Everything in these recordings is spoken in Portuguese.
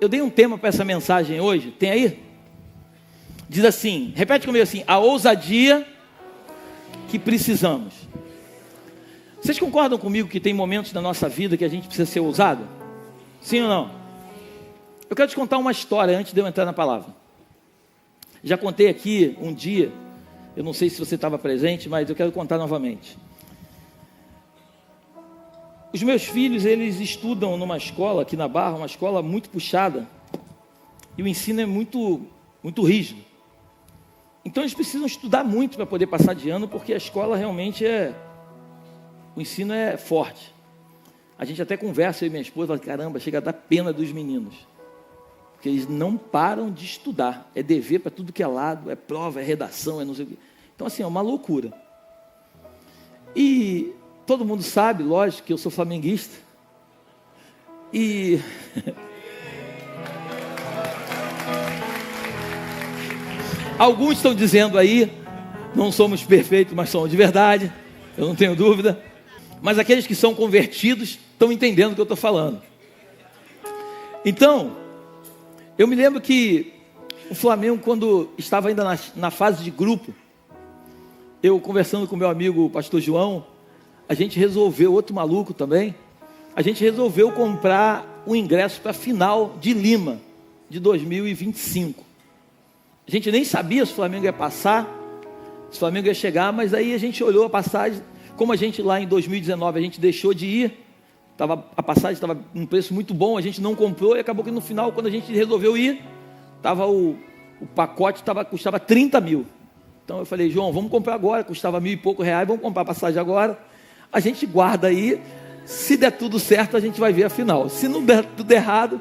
eu dei um tema para essa mensagem hoje, tem aí? Diz assim, repete comigo assim: a ousadia que precisamos. Vocês concordam comigo que tem momentos na nossa vida que a gente precisa ser ousado? Sim ou não? Eu quero te contar uma história antes de eu entrar na palavra. Já contei aqui um dia, eu não sei se você estava presente, mas eu quero contar novamente. Os meus filhos, eles estudam numa escola aqui na Barra, uma escola muito puxada, e o ensino é muito rígido. Então eles precisam estudar muito para poder passar de ano, porque a escola realmente o ensino é forte. A gente até conversa, eu e minha esposa, fala, caramba, chega a dar pena dos meninos. Porque eles não param de estudar. É dever para tudo que é lado, é prova, é redação, é não sei o quê. Então assim, é uma loucura. E todo mundo sabe, lógico, que eu sou flamenguista. E alguns estão dizendo aí, não somos perfeitos, mas somos de verdade, eu não tenho dúvida. Mas aqueles que são convertidos estão entendendo o que eu estou falando. Então, eu me lembro que o Flamengo, quando estava ainda na fase de grupo, eu conversando com meu amigo o pastor João, a gente resolveu, outro maluco também, a gente resolveu comprar o ingresso para a final de Lima, de 2025. A gente nem sabia se o Flamengo ia passar, se o Flamengo ia chegar, mas aí a gente olhou a passagem, como a gente lá em 2019, a gente deixou de ir, a passagem estava num preço muito bom, a gente não comprou, e acabou que no final, quando a gente resolveu ir, o pacote custava 30 mil. Então eu falei, João, vamos comprar agora, custava R$1.000 e pouco, vamos comprar a passagem agora, a gente guarda aí, se der tudo certo, a gente vai ver a final. Se não der tudo errado,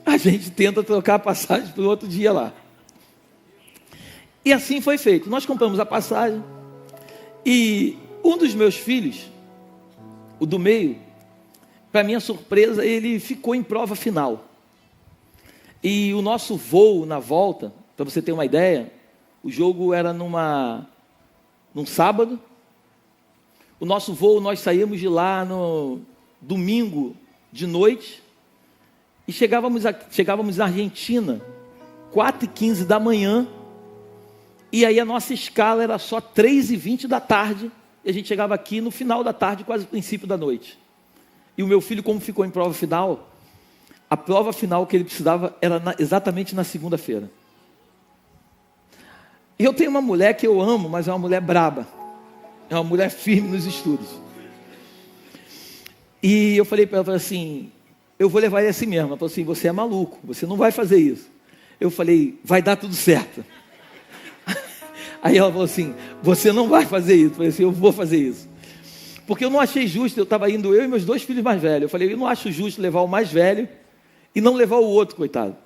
a gente tenta trocar a passagem para o outro dia lá. E assim foi feito. Nós compramos a passagem e um dos meus filhos, o do meio, para minha surpresa, ele ficou em prova final. E o nosso voo na volta, para você ter uma ideia, o jogo era num sábado. O nosso voo, nós saímos de lá no domingo de noite e chegávamos na Argentina 4h15 da manhã. E aí a nossa escala era só 3h20 da tarde, e a gente chegava aqui no final da tarde, quase no princípio da noite. E o meu filho, como ficou em prova final, a prova final que ele precisava era exatamente na segunda-feira. E eu tenho uma mulher que eu amo, mas é uma mulher braba, é uma mulher firme nos estudos. E eu falei para ela assim, eu vou levar ele assim mesmo. Ela falou assim, você é maluco, você não vai fazer isso. Eu falei, vai dar tudo certo. Aí ela falou assim, você não vai fazer isso. Eu falei assim, eu vou fazer isso. Porque eu não achei justo, eu estava indo eu e meus 2 filhos mais velhos. Eu falei, eu não acho justo levar o mais velho e não levar o outro, coitado.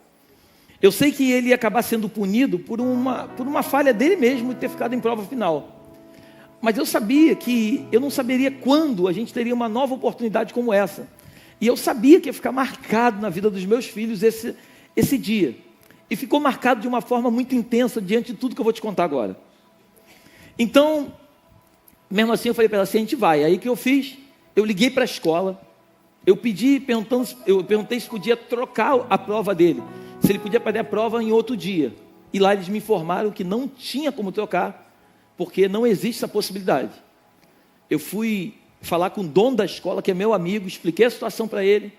Eu sei que ele ia acabar sendo punido por uma falha dele mesmo de ter ficado em prova final. Mas eu sabia que eu não saberia quando a gente teria uma nova oportunidade como essa. E eu sabia que ia ficar marcado na vida dos meus filhos esse dia. E ficou marcado de uma forma muito intensa diante de tudo que eu vou te contar agora. Então, mesmo assim eu falei para ela assim, a gente vai. Aí o que eu fiz? Eu liguei para a escola, eu perguntei se podia trocar a prova dele, se ele podia fazer a prova em outro dia. E lá eles me informaram que não tinha como trocar, porque não existe essa possibilidade. Eu fui falar com o dono da escola, que é meu amigo, expliquei a situação para ele,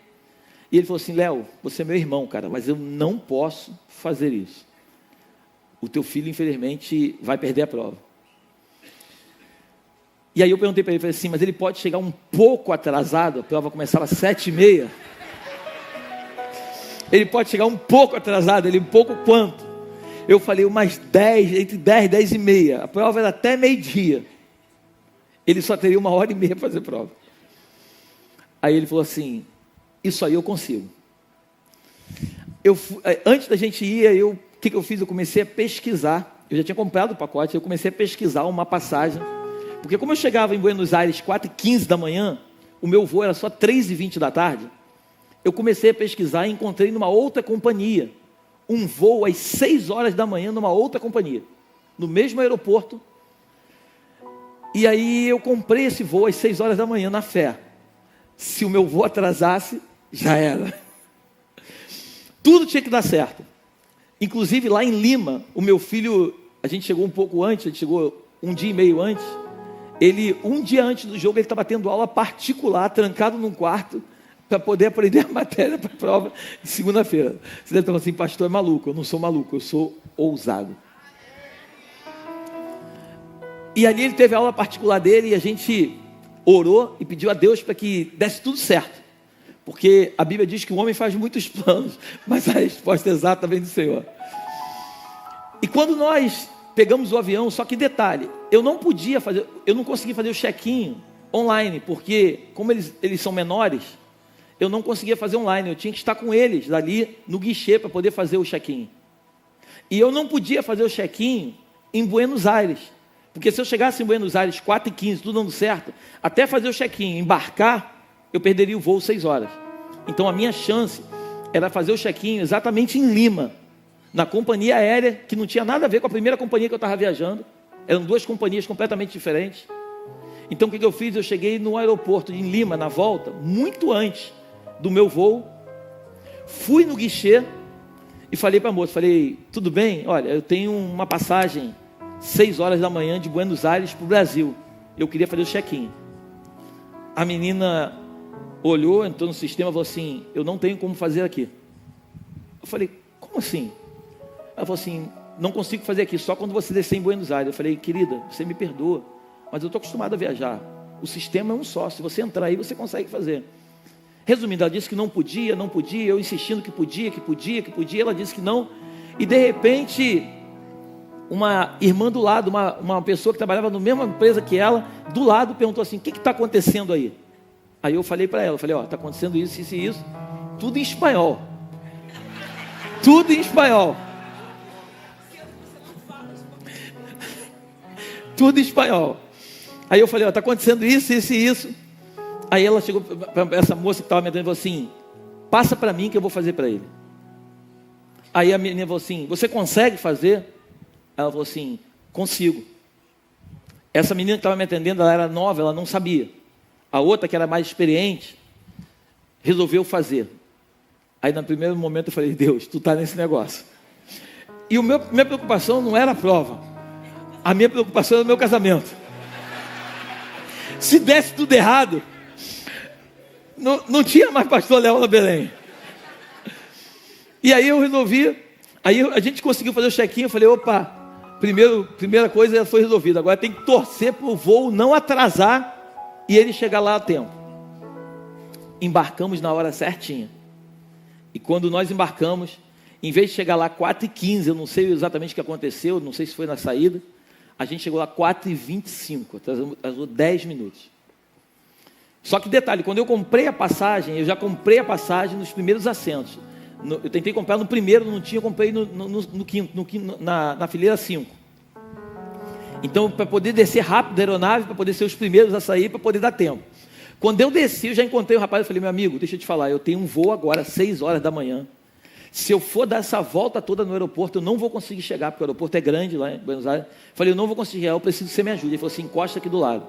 e ele falou assim, Léo, você é meu irmão, cara, mas eu não posso fazer isso. O teu filho, infelizmente, vai perder a prova. E aí eu perguntei para ele, falei assim, mas ele pode chegar um pouco atrasado, a prova começava às 7h30. Ele pode chegar um pouco atrasado, ele um pouco quanto? Eu falei, umas 10, entre 10 e 10h30, a prova era até meio-dia. Ele só teria 1h30 para fazer prova. Aí ele falou assim, isso aí eu consigo. Antes da gente ir, o que eu fiz? Eu comecei a pesquisar, eu já tinha comprado o pacote, eu comecei a pesquisar uma passagem. Porque como eu chegava em Buenos Aires 4h15 da manhã, o meu voo era só 3h20 da tarde, eu comecei a pesquisar e encontrei numa outra companhia, um voo às 6 horas da manhã numa outra companhia, no mesmo aeroporto. E aí eu comprei esse voo às 6 horas da manhã na fé. Se o meu voo atrasasse, já era. tudo tinha que dar certo. Inclusive lá em Lima, o meu filho, a gente chegou um pouco antes, a gente chegou um dia e meio antes. Um dia antes do jogo, ele estava tendo aula particular, trancado num quarto, para poder aprender a matéria para a prova de segunda-feira. Você deve estar falando assim, pastor é maluco. Eu não sou maluco, eu sou ousado. E ali ele teve a aula particular dele e a gente orou e pediu a Deus para que desse tudo certo. Porque a Bíblia diz que o homem faz muitos planos, mas a resposta exata vem do Senhor. E quando nós pegamos o avião, só que detalhe, eu não consegui fazer o check-in online, porque como eles são menores, eu não conseguia fazer online, eu tinha que estar com eles ali no guichê para poder fazer o check-in. E eu não podia fazer o check-in em Buenos Aires, porque se eu chegasse em Buenos Aires 4h15, tudo dando certo, até fazer o check-in, embarcar, eu perderia o voo 6 horas. Então a minha chance era fazer o check-in exatamente em Lima, na companhia aérea, que não tinha nada a ver com a primeira companhia que eu estava viajando. Eram 2 companhias completamente diferentes. Então o que eu fiz? Eu cheguei no aeroporto em Lima, na volta, muito antes do meu voo. Fui no guichê e falei para a moça, tudo bem? Olha, eu tenho uma passagem 6 horas da manhã de Buenos Aires para o Brasil. Eu queria fazer o check-in. A menina olhou, entrou no sistema e falou assim, eu não tenho como fazer aqui. Eu falei, como assim? Ela falou assim, não consigo fazer aqui, só quando você descer em Buenos Aires. Eu falei, querida, você me perdoa, mas eu estou acostumado a viajar. O sistema é um só, se você entrar aí, você consegue fazer. Resumindo, ela disse que não podia, eu insistindo que podia, ela disse que não. E de repente, uma irmã do lado, uma pessoa que trabalhava na mesma empresa que ela, do lado, perguntou assim, o que está acontecendo aí? Aí eu falei para ela, está acontecendo isso, isso e isso, tudo em espanhol. Tudo em espanhol. Tudo em espanhol. Aí eu falei, está acontecendo isso, isso e isso. Aí ela chegou para essa moça que estava me atendendo e falou assim, passa para mim que eu vou fazer para ele. Aí a menina falou assim, você consegue fazer? Ela falou assim, consigo. Essa menina que estava me atendendo, ela era nova, ela não sabia. A outra, que era mais experiente, resolveu fazer. Aí no primeiro momento eu falei, Deus, tu está nesse negócio. E minha preocupação não era a prova. A minha preocupação era o meu casamento. Se desse tudo errado, não tinha mais pastor Léo na Belém. E aí eu resolvi, aí a gente conseguiu fazer o check-in, eu falei, opa, primeira coisa foi resolvida, agora tem que torcer para o voo não atrasar e ele chegar lá a tempo. Embarcamos na hora certinha. E quando nós embarcamos, em vez de chegar lá 4h15, eu não sei exatamente o que aconteceu, não sei se foi na saída, a gente chegou lá 4h25, atrasou 10 minutos. Só que detalhe, quando eu comprei a passagem, eu já comprei a passagem nos primeiros assentos. Eu tentei comprar no primeiro, não tinha, eu comprei no quinto, na fileira 5. Então, para poder descer rápido da aeronave, para poder ser os primeiros a sair, para poder dar tempo. Quando eu desci, eu já encontrei o rapaz, eu falei, meu amigo, deixa eu te falar, eu tenho um voo agora, 6 horas da manhã. Se eu for dar essa volta toda no aeroporto, eu não vou conseguir chegar, porque o aeroporto é grande lá em Buenos Aires. Eu falei, eu não vou conseguir chegar, eu preciso que você me ajude. Ele falou assim, encosta aqui do lado.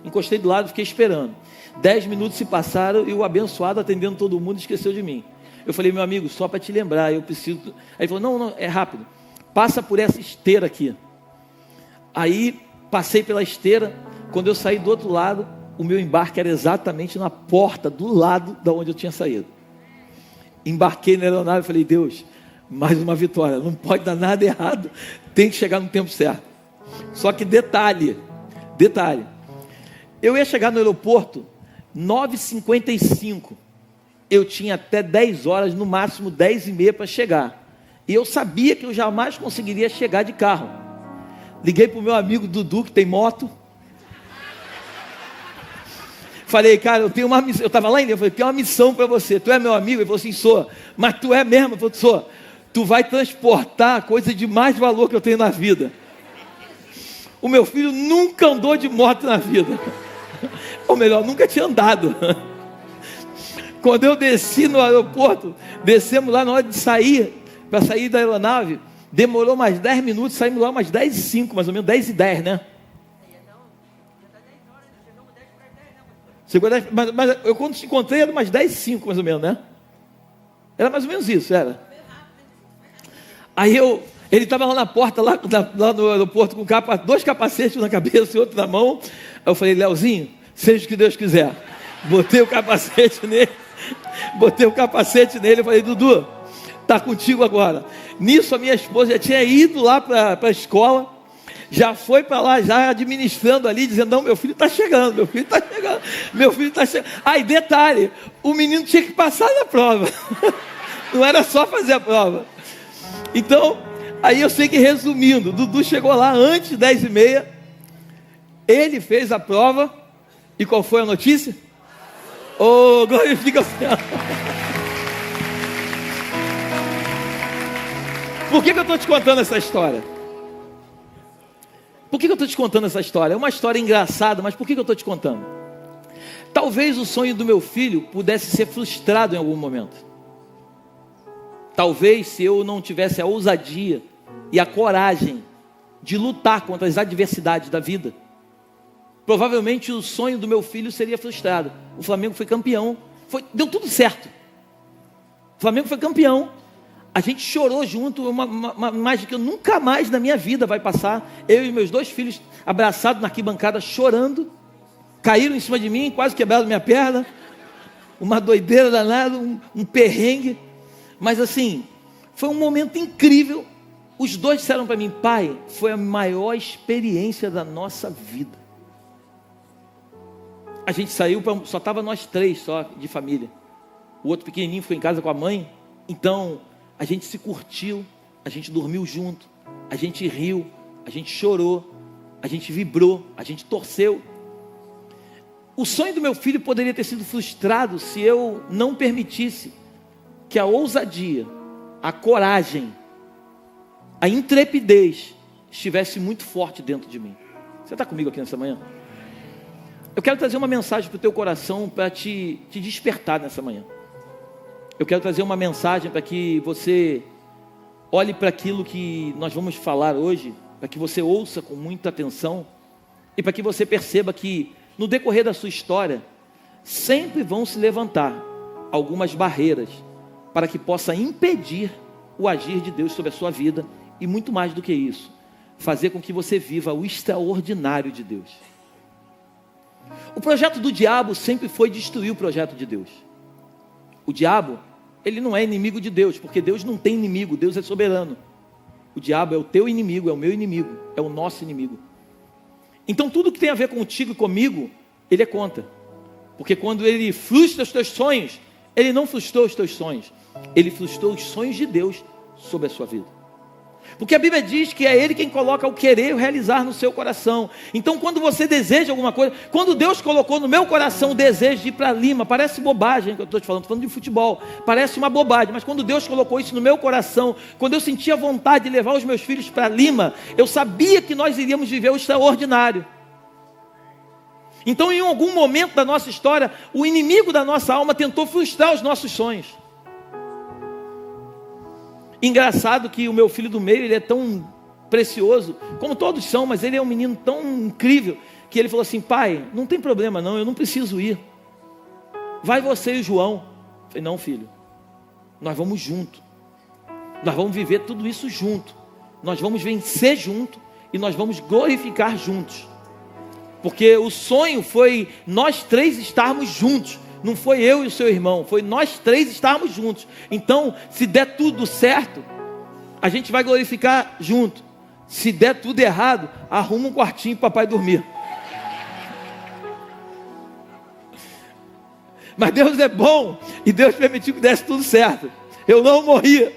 Encostei do lado, fiquei esperando. 10 minutos se passaram e o abençoado atendendo todo mundo esqueceu de mim. Eu falei, meu amigo, só para te lembrar, eu preciso... Aí ele falou, não, é rápido. Passa por essa esteira aqui. Aí, passei pela esteira. Quando eu saí do outro lado, o meu embarque era exatamente na porta do lado da onde eu tinha saído. Embarquei na aeronave e falei, Deus, mais uma vitória, não pode dar nada errado, tem que chegar no tempo certo. Só que detalhe, eu ia chegar no aeroporto 9h55, eu tinha até 10 horas, no máximo 10h30 para chegar, e eu sabia que eu jamais conseguiria chegar de carro. Liguei para o meu amigo Dudu, que tem moto, falei, cara, eu tenho uma missão. Eu estava lá ainda, eu falei, tenho uma missão para você. Tu é meu amigo? Ele falou assim, sou. Mas tu é mesmo? Eu falei, sou. Tu vai transportar a coisa de mais valor que eu tenho na vida. O meu filho nunca andou de moto na vida. Ou melhor, nunca tinha andado. Quando eu desci no aeroporto, descemos lá na hora de sair, para sair da aeronave, demorou mais 10 minutos, saímos lá umas 10h05, mais ou menos, 10h10, né? Mas eu quando te encontrei era umas 10h05 mais ou menos, né? Era mais ou menos isso, era. Aí ele estava lá na porta, lá no aeroporto, com dois capacetes na cabeça e outro na mão. Aí eu falei, Leozinho, seja o que Deus quiser. Botei o capacete nele. Eu falei, Dudu, tá contigo agora. Nisso a minha esposa já tinha ido lá para a escola, já foi para lá, já administrando ali, dizendo, não, meu filho está chegando. Aí, detalhe, o menino tinha que passar na prova. Não era só fazer a prova. Então, aí eu sei que, resumindo, Dudu chegou lá antes de 10h30, ele fez a prova, e qual foi a notícia? Oh, glorifica o Senhor. Por que eu estou te contando essa história? É uma história engraçada, mas por que eu estou te contando? Talvez o sonho do meu filho pudesse ser frustrado em algum momento. Talvez, se eu não tivesse a ousadia e a coragem de lutar contra as adversidades da vida, provavelmente o sonho do meu filho seria frustrado. O Flamengo foi campeão, deu tudo certo. O Flamengo foi campeão. A gente chorou junto, uma imagem que eu nunca mais na minha vida vai passar. Eu e meus 2 filhos abraçados na arquibancada, chorando. Caíram em cima de mim, quase quebraram minha perna. Uma doideira danada, um perrengue. Mas assim, foi um momento incrível. Os 2 disseram para mim, pai, foi a maior experiência da nossa vida. A gente saiu, só estava nós 3 só de família. O outro pequenininho ficou em casa com a mãe. Então, a gente se curtiu, a gente dormiu junto, a gente riu, a gente chorou, a gente vibrou, a gente torceu. O sonho do meu filho poderia ter sido frustrado se eu não permitisse que a ousadia, a coragem, a intrepidez estivesse muito forte dentro de mim. Você está comigo aqui nessa manhã? Eu quero trazer uma mensagem para o teu coração, para te despertar nessa manhã. Eu quero trazer uma mensagem para que você olhe para aquilo que nós vamos falar hoje, para que você ouça com muita atenção e para que você perceba que no decorrer da sua história sempre vão se levantar algumas barreiras para que possa impedir o agir de Deus sobre a sua vida e muito mais do que isso, fazer com que você viva o extraordinário de Deus. O projeto do diabo sempre foi destruir o projeto de Deus. O diabo, ele não é inimigo de Deus, porque Deus não tem inimigo, Deus é soberano. O diabo é o teu inimigo, é o meu inimigo, é o nosso inimigo. Então tudo que tem a ver contigo e comigo, ele é contra. Porque quando ele frustra os teus sonhos, ele não frustrou os teus sonhos, ele frustrou os sonhos de Deus sobre a sua vida. Porque a Bíblia diz que é Ele quem coloca o querer e o realizar no seu coração. Então quando você deseja alguma coisa, quando Deus colocou no meu coração o desejo de ir para Lima, parece bobagem que eu estou te falando, estou falando de futebol, parece uma bobagem, mas quando Deus colocou isso no meu coração, quando eu sentia vontade de levar os meus filhos para Lima, eu sabia que nós iríamos viver o extraordinário. Então em algum momento da nossa história, o inimigo da nossa alma tentou frustrar os nossos sonhos. Engraçado que o meu filho do meio, ele é tão precioso, como todos são, mas ele é um menino tão incrível, que ele falou assim, pai, não tem problema não, eu não preciso ir, vai você e o João. Eu falei, não filho, nós vamos junto, nós vamos viver tudo isso junto, nós vamos vencer junto, e nós vamos glorificar juntos, porque o sonho foi nós 3 estarmos juntos. Não foi eu e o seu irmão, foi nós 3 estarmos juntos. Então, se der tudo certo, a gente vai glorificar junto. Se der tudo errado, arruma um quartinho para o papai dormir. Mas Deus é bom, e Deus permitiu que desse tudo certo. Eu não morri.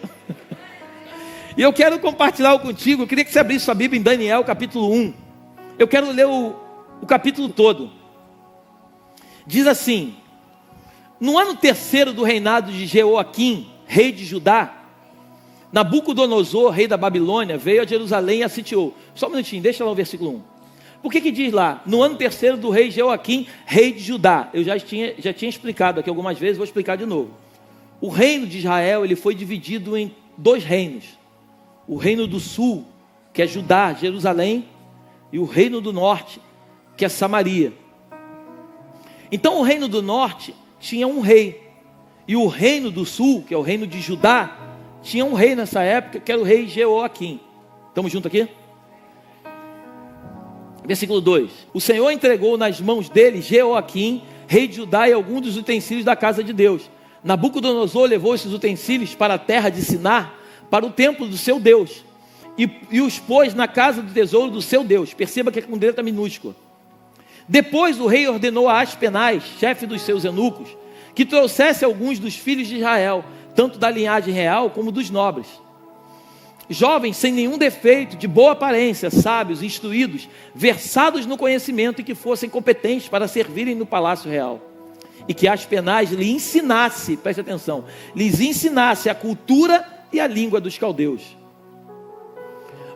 E eu quero compartilhar contigo, eu queria que você abrisse sua Bíblia em Daniel capítulo 1. Eu quero ler o capítulo todo. Diz assim: no ano 3º do reinado de Jeoaquim, rei de Judá, Nabucodonosor, rei da Babilônia, veio a Jerusalém e a sitiou. Só um minutinho, deixa lá o versículo 1. Por que diz lá? No ano 3º do rei Jeoaquim, rei de Judá. Eu já tinha explicado aqui algumas vezes, vou explicar de novo. O reino de Israel, ele foi dividido em 2 reinos. O reino do sul, que é Judá, Jerusalém, e o reino do norte, que é Samaria. Então o reino do norte tinha um rei, e o reino do sul, que é o reino de Judá, tinha um rei nessa época, que era o rei Jeoaquim. Estamos juntos aqui? Versículo 2. O Senhor entregou nas mãos dele Jeoaquim, rei de Judá, e alguns dos utensílios da casa de Deus. Nabucodonosor levou esses utensílios para a terra de Siná, para o templo do seu Deus, e os pôs na casa do tesouro do seu Deus. Perceba que é com letra minúscula. Depois o rei ordenou a Aspenaz, chefe dos seus eunucos, que trouxesse alguns dos filhos de Israel, tanto da linhagem real como dos nobres, jovens sem nenhum defeito, de boa aparência, sábios, instruídos, versados no conhecimento, e que fossem competentes para servirem no palácio real. E que Aspenaz lhe ensinasse, preste atenção, lhes ensinasse a cultura e a língua dos caldeus.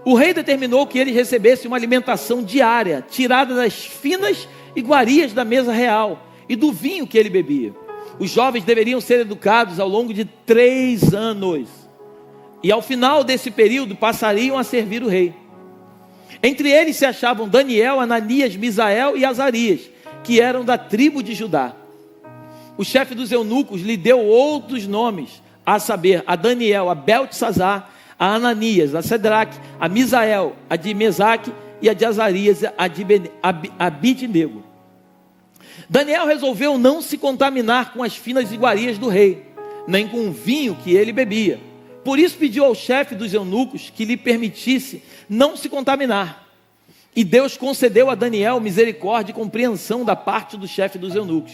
O rei determinou que eles recebessem uma alimentação diária, tirada das finas iguarias da mesa real e do vinho que ele bebia. Os jovens deveriam ser educados ao longo de 3 anos. E ao final desse período passariam a servir o rei. Entre eles se achavam Daniel, Ananias, Misael e Azarias, que eram da tribo de Judá. O chefe dos eunucos lhe deu outros nomes, a saber, a Daniel, a Beltesazar, a Ananias, a Sedraque, a Misael, a de Mesaque e a de Azarias, a de Abidnego. Daniel resolveu não se contaminar com as finas iguarias do rei, nem com o vinho que ele bebia. Por isso pediu ao chefe dos eunucos que lhe permitisse não se contaminar. E Deus concedeu a Daniel misericórdia e compreensão da parte do chefe dos eunucos.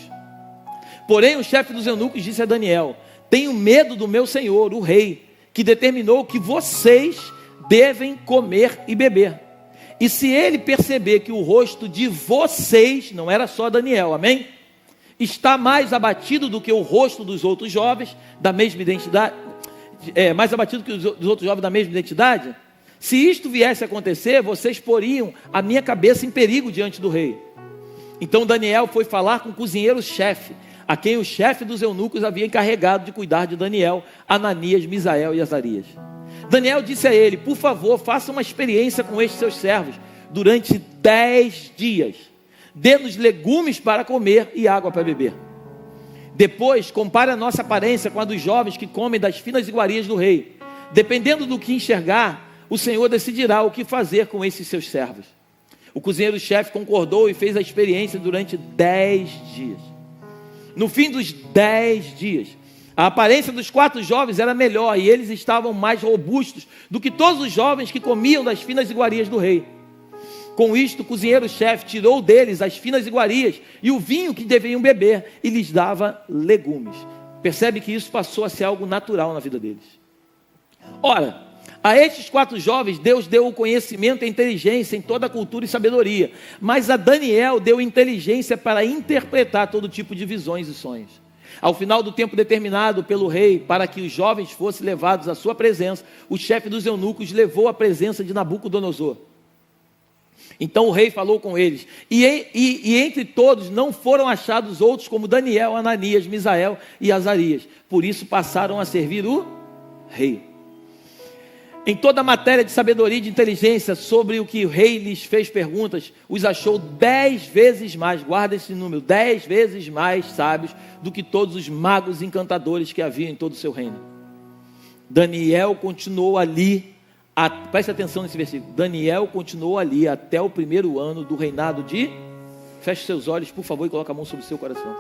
Porém o chefe dos eunucos disse a Daniel: tenho medo do meu senhor, o rei, que determinou que vocês devem comer e beber. E se ele perceber que o rosto de vocês, não era só Daniel, amém? Está mais abatido do que o rosto dos outros jovens da mesma identidade, mais abatido que os outros jovens da mesma identidade, se isto viesse a acontecer, vocês poriam a minha cabeça em perigo diante do rei. Então Daniel foi falar com o cozinheiro-chefe, a quem o chefe dos eunucos havia encarregado de cuidar de Daniel, Ananias, Misael e Azarias. Daniel disse a ele: por favor, faça uma experiência com estes seus servos durante 10 dias. Dê-nos legumes para comer e água para beber. Depois, compare a nossa aparência com a dos jovens que comem das finas iguarias do rei. Dependendo do que enxergar, o Senhor decidirá o que fazer com esses seus servos. O cozinheiro-chefe concordou e fez a experiência durante 10 dias. No fim dos 10 dias, a aparência dos 4 jovens era melhor e eles estavam mais robustos do que todos os jovens que comiam das finas iguarias do rei. Com isto, o cozinheiro-chefe tirou deles as finas iguarias e o vinho que deveriam beber e lhes dava legumes. Percebe que isso passou a ser algo natural na vida deles. Ora, a estes 4 jovens Deus deu o conhecimento e a inteligência em toda a cultura e sabedoria, mas a Daniel deu inteligência para interpretar todo tipo de visões e sonhos. Ao final do tempo determinado pelo rei para que os jovens fossem levados à sua presença, o chefe dos eunucos levou à presença de Nabucodonosor. Então o rei falou com eles, e entre todos não foram achados outros como Daniel, Ananias, Misael e Azarias. Por isso passaram a servir o rei. Em toda a matéria de sabedoria e de inteligência sobre o que o rei lhes fez perguntas, os achou 10 vezes mais, guarda esse número, 10 vezes mais sábios do que todos os magos e encantadores que havia em todo o seu reino. Daniel continuou ali, preste atenção nesse versículo, Daniel continuou ali até o 1º ano do reinado de... Feche seus olhos, por favor, e coloque a mão sobre o seu coração.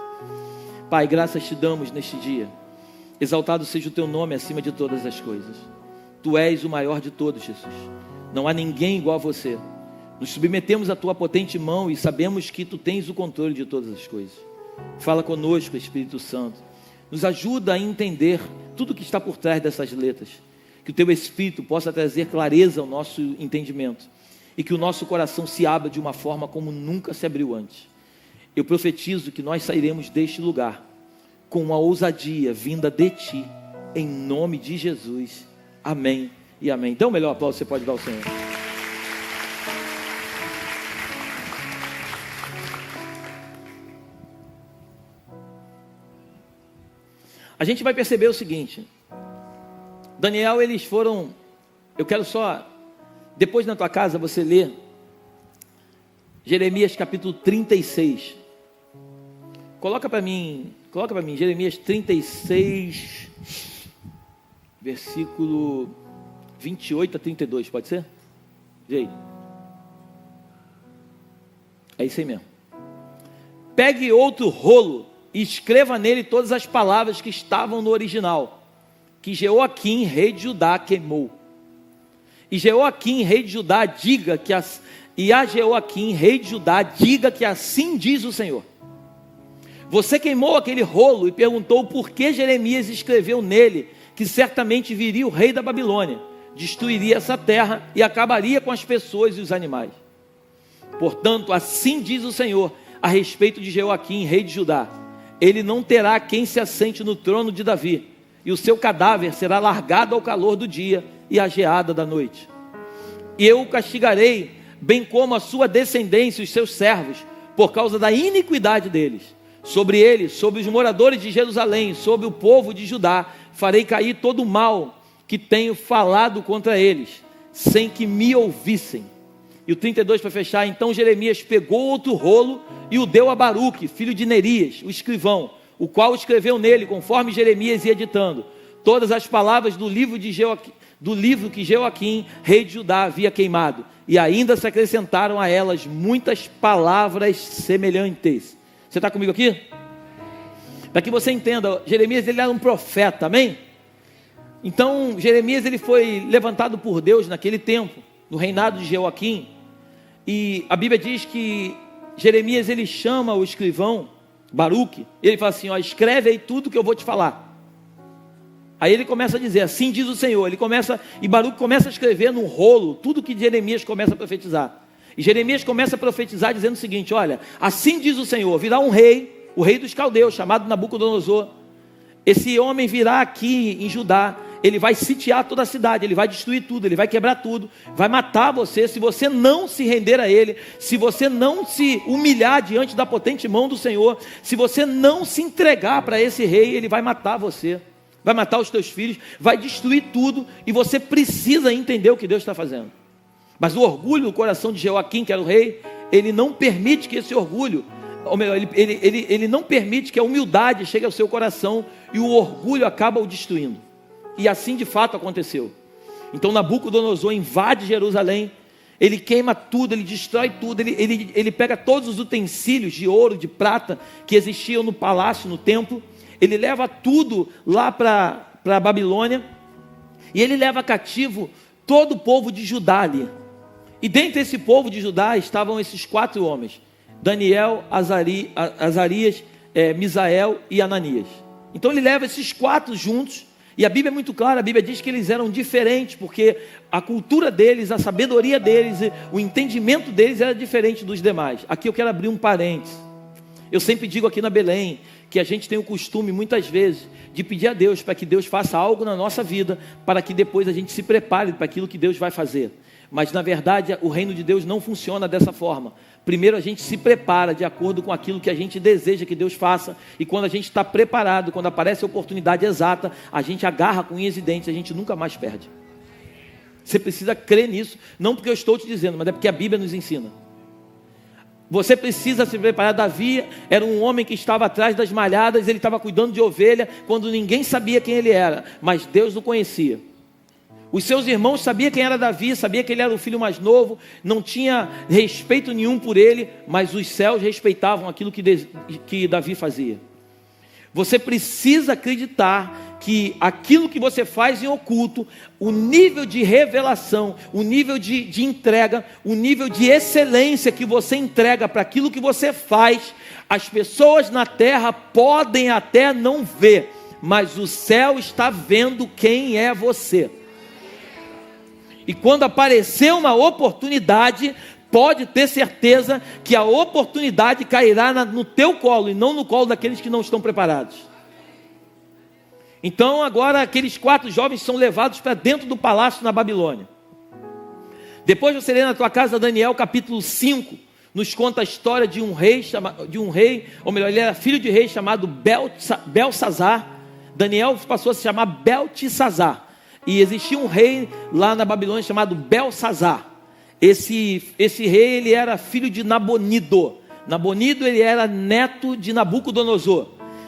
Pai, graças te damos neste dia. Exaltado seja o teu nome acima de todas as coisas. Tu és o maior de todos, Jesus. Não há ninguém igual a você. Nos submetemos à tua potente mão e sabemos que tu tens o controle de todas as coisas. Fala conosco, Espírito Santo. Nos ajuda a entender tudo o que está por trás dessas letras. Que o teu Espírito possa trazer clareza ao nosso entendimento. E que o nosso coração se abra de uma forma como nunca se abriu antes. Eu profetizo que nós sairemos deste lugar com uma ousadia vinda de ti. Em nome de Jesus. Amém e amém. Então o melhor aplauso você pode dar ao Senhor. A gente vai perceber o seguinte. Daniel, eles foram... Eu quero só... Depois na tua casa você lê Jeremias capítulo 36. Coloca para mim Jeremias 36... versículo 28 a 32, pode ser? Vê aí. É isso aí mesmo. Pegue outro rolo e escreva nele todas as palavras que estavam no original, que Jeoaquim, rei de Judá, queimou. E Jeoaquim, rei de Judá, diga que a Jeoaquim, rei de Judá, diga que assim diz o Senhor: você queimou aquele rolo e perguntou por que Jeremias escreveu nele que certamente viria o rei da Babilônia, destruiria essa terra e acabaria com as pessoas e os animais. Portanto, assim diz o Senhor a respeito de Jeoaquim, rei de Judá: ele não terá quem se assente no trono de Davi, e o seu cadáver será largado ao calor do dia e à geada da noite. E eu o castigarei, bem como a sua descendência e os seus servos, por causa da iniquidade deles. Sobre ele, sobre os moradores de Jerusalém, sobre o povo de Judá, farei cair todo o mal que tenho falado contra eles, sem que me ouvissem. E o 32 para fechar: então Jeremias pegou outro rolo e o deu a Baruque, filho de Nerias, o escrivão, o qual escreveu nele, conforme Jeremias ia ditando, todas as palavras do livro que Jeoaquim, rei de Judá, havia queimado, e ainda se acrescentaram a elas muitas palavras semelhantes. Você está comigo aqui? Para que você entenda, Jeremias ele era um profeta, amém? Então Jeremias ele foi levantado por Deus naquele tempo, no reinado de Jeoaquim, e a Bíblia diz que Jeremias ele chama o escrivão Baruque, ele fala assim: ó, escreve aí tudo que eu vou te falar. Aí ele começa a dizer, assim diz o Senhor. E Baruque começa a escrever num rolo tudo que Jeremias começa a profetizar. E Jeremias começa a profetizar dizendo o seguinte: olha, assim diz o Senhor, virá um rei, o rei dos caldeus, chamado Nabucodonosor. Esse homem virá aqui em Judá, ele vai sitiar toda a cidade, ele vai destruir tudo, ele vai quebrar tudo, vai matar você, se você não se render a ele, se você não se humilhar diante da potente mão do Senhor, se você não se entregar para esse rei, ele vai matar você, vai matar os teus filhos, vai destruir tudo, e você precisa entender o que Deus está fazendo. Mas o orgulho do coração de Jeoaquim, que era o rei, ele não permite que esse orgulho, ou melhor, ele não permite que a humildade chegue ao seu coração, e o orgulho acaba o destruindo. E assim de fato aconteceu. Então Nabucodonosor invade Jerusalém, ele queima tudo, ele destrói tudo, ele pega todos os utensílios de ouro, de prata, que existiam no palácio, no templo, ele leva tudo lá para a Babilônia, e ele leva cativo todo o povo de Judá ali. E dentre esse povo de Judá estavam esses 4 homens: Daniel, Azarias, Misael e Ananias. Então ele leva esses 4 juntos, e a Bíblia é muito clara, a Bíblia diz que eles eram diferentes, porque a cultura deles, a sabedoria deles, o entendimento deles era diferente dos demais. Aqui eu quero abrir um parênteses. Eu sempre digo aqui na Belém, que a gente tem o costume muitas vezes de pedir a Deus para que Deus faça algo na nossa vida, para que depois a gente se prepare para aquilo que Deus vai fazer. Mas na verdade o reino de Deus não funciona dessa forma. Primeiro a gente se prepara de acordo com aquilo que a gente deseja que Deus faça, e quando a gente está preparado, quando aparece a oportunidade exata, a gente agarra com unhas e dentes, a gente nunca mais perde. Você precisa crer nisso, não porque eu estou te dizendo, mas é porque a Bíblia nos ensina. Você precisa se preparar. Davi era um homem que estava atrás das malhadas, ele estava cuidando de ovelha, quando ninguém sabia quem ele era, mas Deus o conhecia. Os seus irmãos sabiam quem era Davi, sabia que ele era o filho mais novo, não tinha respeito nenhum por ele, mas os céus respeitavam aquilo que Davi fazia. Você precisa acreditar que aquilo que você faz em oculto, o nível de revelação, o nível de entrega, o nível de excelência que você entrega para aquilo que você faz, as pessoas na terra podem até não ver, mas o céu está vendo quem é você. E quando aparecer uma oportunidade, pode ter certeza que a oportunidade cairá no teu colo, e não no colo daqueles que não estão preparados. Então agora aqueles 4 jovens são levados para dentro do palácio na Babilônia. Depois você lê na tua casa Daniel capítulo 5, nos conta a história de um rei, ou melhor, ele era filho de rei chamado Belsazar. Daniel passou a se chamar Beltesazar. E existia um rei lá na Babilônia chamado Belsazar. Esse rei, ele era filho de Nabonido. Nabonido, ele era neto de Nabucodonosor.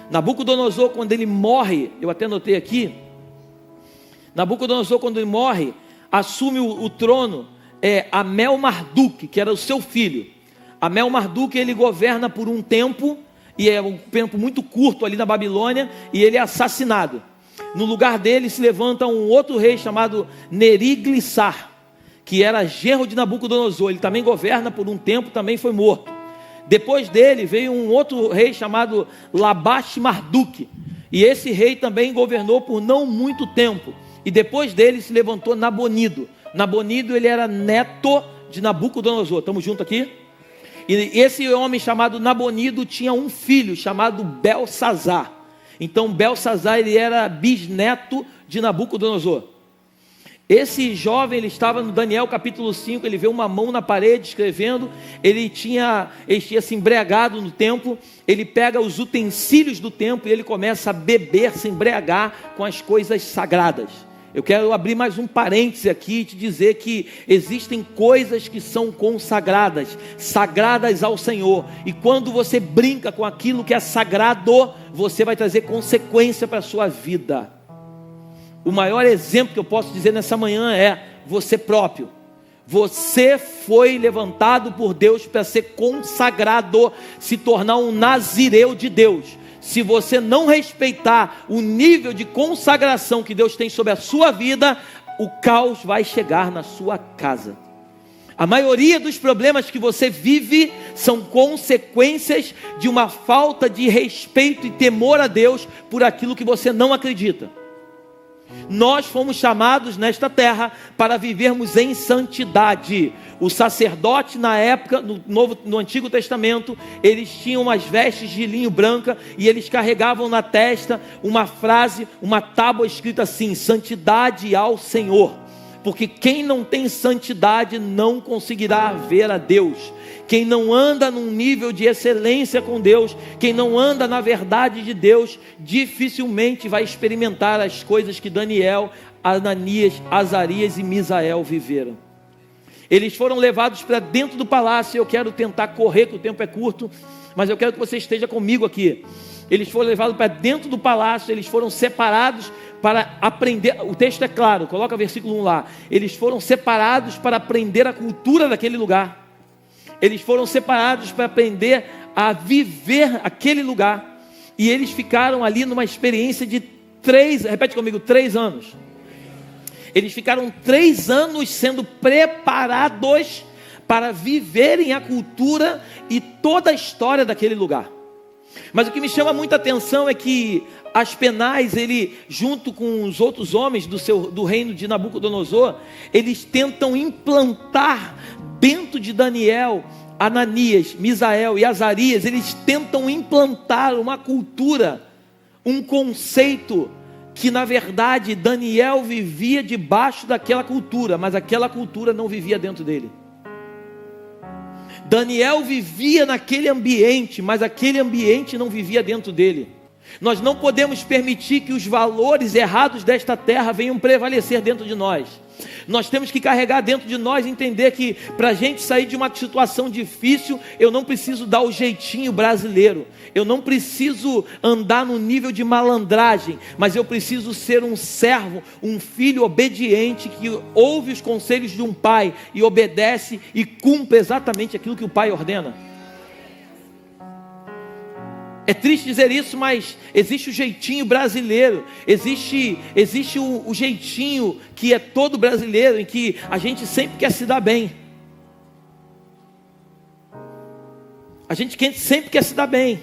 Nabucodonosor, quando ele morre, eu até anotei aqui, Nabucodonosor, quando ele morre, assume o trono Amel-Marduk, que era o seu filho. Amel-Marduk, ele governa por um tempo, e é um tempo muito curto ali na Babilônia, e ele é assassinado. No lugar dele se levanta um outro rei chamado Neriglissar, que era genro de Nabucodonosor. Ele também governa por um tempo, também foi morto. Depois dele veio um outro rei chamado Labash-Marduk, e esse rei também governou por não muito tempo. E depois dele se levantou Nabonido. Nabonido, ele era neto de Nabucodonosor. Estamos juntos aqui? E esse homem chamado Nabonido tinha um filho chamado Belsazar. Então Belsazar, ele era bisneto de Nabucodonosor. Esse jovem, ele estava no Daniel capítulo 5, ele vê uma mão na parede escrevendo, ele tinha se embriagado no templo, ele pega os utensílios do templo e ele começa a beber, se embriagar com as coisas sagradas. Eu quero abrir mais um parêntese aqui e te dizer que existem coisas que são consagradas, sagradas ao Senhor. E quando você brinca com aquilo que é sagrado, você vai trazer consequência para a sua vida. O maior exemplo que eu posso dizer nessa manhã é você próprio. Você foi levantado por Deus para ser consagrado, se tornar um nazireu de Deus. Se você não respeitar o nível de consagração que Deus tem sobre a sua vida, o caos vai chegar na sua casa. A maioria dos problemas que você vive são consequências de uma falta de respeito e temor a Deus por aquilo que você não acredita. Nós fomos chamados nesta terra para vivermos em santidade. O sacerdote na época, no Antigo Testamento, eles tinham umas vestes de linho branca e eles carregavam na testa uma frase, uma tábua escrita assim: santidade ao Senhor. Porque quem não tem santidade não conseguirá ver a Deus. Quem não anda num nível de excelência com Deus, quem não anda na verdade de Deus, dificilmente vai experimentar as coisas que Daniel, Ananias, Azarias e Misael viveram. Eles foram levados para dentro do palácio. Eu quero tentar correr, que o tempo é curto, mas eu quero que você esteja comigo aqui. Eles foram levados para dentro do palácio, eles foram separados para aprender. O texto é claro, coloca o versículo 1 lá. Eles foram separados para aprender a cultura daquele lugar. Eles foram separados para aprender a viver aquele lugar. E eles ficaram ali numa experiência de 3 anos. Eles ficaram 3 anos sendo preparados para viverem a cultura e toda a história daquele lugar. Mas o que me chama muita atenção é que Aspenaz, ele junto com os outros homens do reino de Nabucodonosor, eles tentam implantar dentro de Daniel, Ananias, Misael e Azarias, eles tentam implantar uma cultura, um conceito que na verdade Daniel vivia debaixo daquela cultura, mas aquela cultura não vivia dentro dele. Daniel vivia naquele ambiente, mas aquele ambiente não vivia dentro dele. Nós não podemos permitir que os valores errados desta terra venham prevalecer dentro de nós. Nós temos que carregar dentro de nós e entender que para a gente sair de uma situação difícil, eu não preciso dar o jeitinho brasileiro, eu não preciso andar no nível de malandragem, mas eu preciso ser um servo, um filho obediente que ouve os conselhos de um pai e obedece e cumpre exatamente aquilo que o pai ordena. É triste dizer isso, mas existe o jeitinho brasileiro, existe o jeitinho que é todo brasileiro, em que a gente sempre quer se dar bem. A gente sempre quer se dar bem.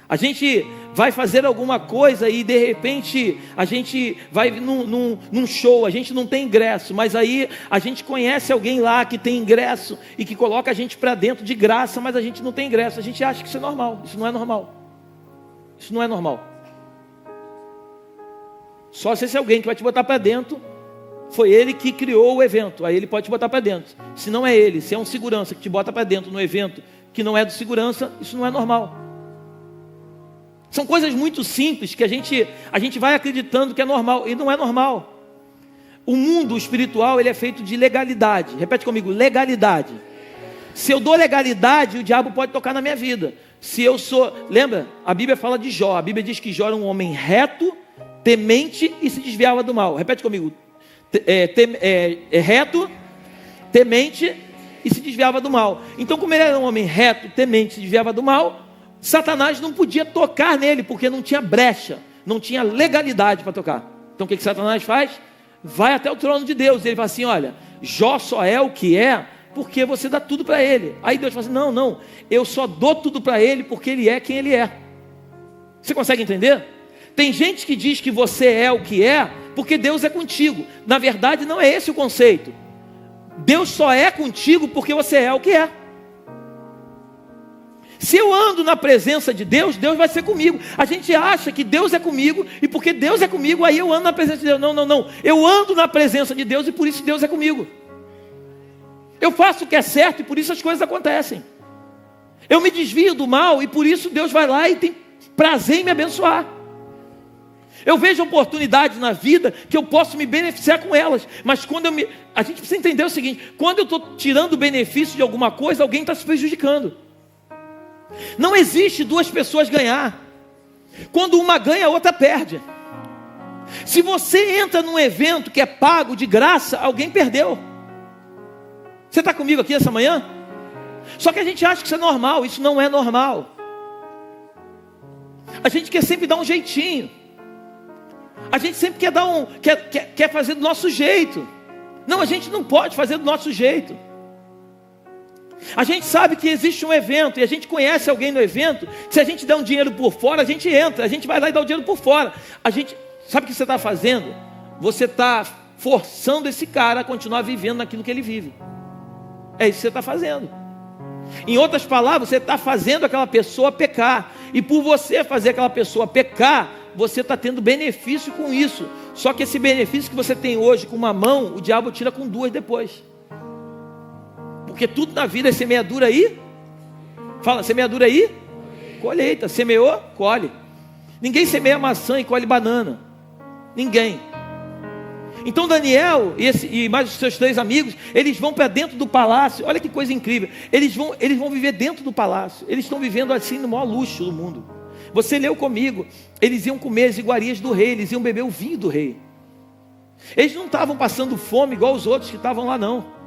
A gente vai fazer alguma coisa e de repente a gente vai num show, a gente não tem ingresso, mas aí a gente conhece alguém lá que tem ingresso e que coloca a gente para dentro de graça, mas a gente não tem ingresso. A gente acha que isso é normal. Isso não é normal. Isso não é normal. Só se esse alguém que vai te botar para dentro foi ele que criou o evento, aí ele pode te botar para dentro. Se não é ele, se é um segurança que te bota para dentro no evento que não é do segurança, isso não é normal. São coisas muito simples que a gente vai acreditando que é normal, e não é normal. O mundo espiritual, ele é feito de legalidade. Repete comigo, legalidade. Se eu dou legalidade, o diabo pode tocar na minha vida. Se eu sou, lembra? A Bíblia fala de Jó. A Bíblia diz que Jó era um homem reto, temente e se desviava do mal. Repete comigo. Reto, temente e se desviava do mal. Então, como ele era um homem reto, temente, se desviava do mal, Satanás não podia tocar nele, porque não tinha brecha, não tinha legalidade para tocar. Então o que Satanás faz? Vai até o trono de Deus, e ele fala assim: olha, Jó só é o que é porque você dá tudo para ele. Aí Deus fala assim: não, eu só dou tudo para ele porque ele é quem ele é. Você consegue entender? Tem gente que diz que você é o que é porque Deus é contigo. Na verdade não é esse o conceito. Deus só é contigo porque você é o que é. Se eu ando na presença de Deus, Deus vai ser comigo. A gente acha que Deus é comigo, e porque Deus é comigo, aí eu ando na presença de Deus. Não. Eu ando na presença de Deus e por isso Deus é comigo. Eu faço o que é certo e por isso as coisas acontecem. Eu me desvio do mal e por isso Deus vai lá e tem prazer em me abençoar. Eu vejo oportunidades na vida que eu posso me beneficiar com elas. Mas a gente precisa entender o seguinte: quando eu estou tirando o benefício de alguma coisa, alguém está se prejudicando. Não existe duas pessoas ganhar. Quando uma ganha, a outra perde. Se você entra num evento que é pago de graça, alguém perdeu. Você está comigo aqui essa manhã? Só que a gente acha que isso é normal. Isso não é normal. A gente quer sempre dar um jeitinho. A gente sempre quer fazer do nosso jeito. Não, a gente não pode fazer do nosso jeito. A gente sabe que existe um evento e a gente conhece alguém no evento, que se a gente der um dinheiro por fora, a gente entra, a gente vai lá e dá o dinheiro por fora. A gente sabe o que você está fazendo? Você está forçando esse cara a continuar vivendo naquilo que ele vive. É isso que você está fazendo. Em outras palavras, você está fazendo aquela pessoa pecar. E por você fazer aquela pessoa pecar, você está tendo benefício com isso. Só que esse benefício que você tem hoje com uma mão, o diabo tira com duas depois. Porque tudo na vida é semeadura aí. Fala, semeadura aí, colheita. Semeou, colhe. Ninguém semeia maçã e colhe banana. Ninguém. Então Daniel e mais os seus 3 amigos, eles vão para dentro do palácio. Olha que coisa incrível. Eles vão viver dentro do palácio. Eles estão vivendo assim no maior luxo do mundo. Você leu comigo. Eles iam comer as iguarias do rei. Eles iam beber o vinho do rei. Eles não estavam passando fome igual os outros que estavam lá, não.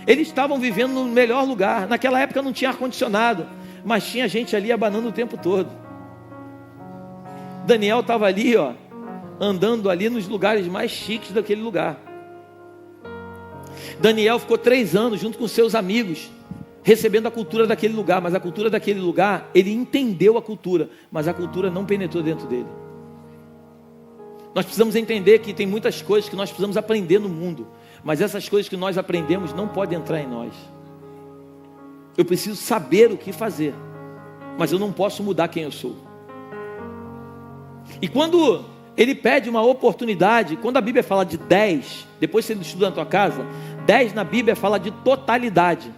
Eles estavam vivendo no melhor lugar. Naquela época não tinha ar-condicionado, mas tinha gente ali abanando o tempo todo. Daniel estava ali, andando ali nos lugares mais chiques daquele lugar. Daniel ficou 3 anos junto com seus amigos, recebendo a cultura daquele lugar. Mas a cultura daquele lugar, ele entendeu a cultura, mas a cultura não penetrou dentro dele. Nós precisamos entender que tem muitas coisas que nós precisamos aprender no mundo, mas essas coisas que nós aprendemos não podem entrar em nós. Eu preciso saber o que fazer, mas eu não posso mudar quem eu sou. E quando ele pede uma oportunidade, quando a Bíblia fala de 10, depois você estuda na tua casa, 10 na Bíblia fala de totalidade.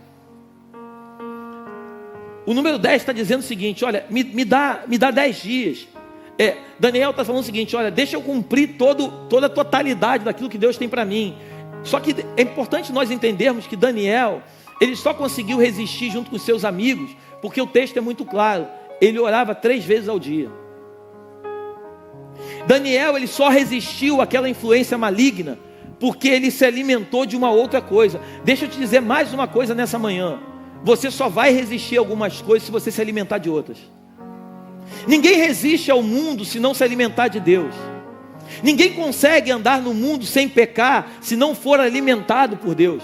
O número 10 está dizendo o seguinte: olha, me dá 10 dias. Daniel está falando o seguinte: olha, deixa eu cumprir toda a totalidade daquilo que Deus tem para mim. Só que é importante nós entendermos que Daniel, ele só conseguiu resistir junto com seus amigos, porque o texto é muito claro. Ele orava 3 vezes ao dia. Daniel, ele só resistiu àquela influência maligna porque ele se alimentou de uma outra coisa. Deixa eu te dizer mais uma coisa nessa manhã: você só vai resistir a algumas coisas se você se alimentar de outras. Ninguém resiste ao mundo se não se alimentar de Deus. Ninguém consegue andar no mundo sem pecar se não for alimentado por Deus.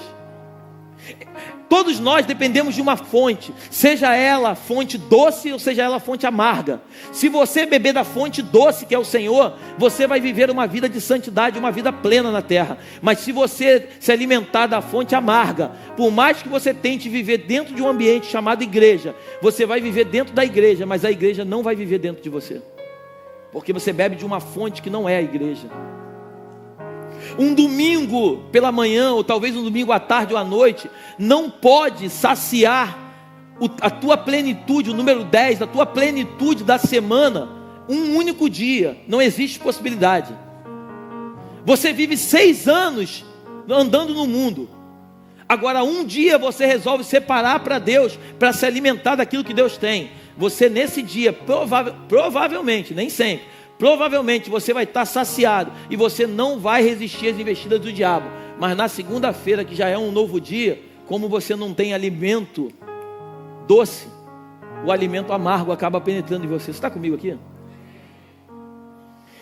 Todos nós dependemos de uma fonte, seja ela fonte doce ou seja ela fonte amarga. Se você beber da fonte doce, que é o Senhor, você vai viver uma vida de santidade, uma vida plena na terra. Mas se você se alimentar da fonte amarga, por mais que você tente viver dentro de um ambiente chamado igreja, você vai viver dentro da igreja, mas a igreja não vai viver dentro de você, porque você bebe de uma fonte que não é a igreja. Um domingo pela manhã, ou talvez um domingo à tarde ou à noite, não pode saciar a tua plenitude, o número 10, a tua plenitude da semana, um único dia. Não existe possibilidade. Você vive 6 anos andando no mundo. Agora um dia você resolve separar para Deus, para se alimentar daquilo que Deus tem. Você nesse dia, provavelmente, nem sempre, provavelmente você vai estar saciado e você não vai resistir às investidas do diabo. Mas na segunda-feira, que já é um novo dia, como você não tem alimento doce, o alimento amargo acaba penetrando em você. Você está comigo aqui?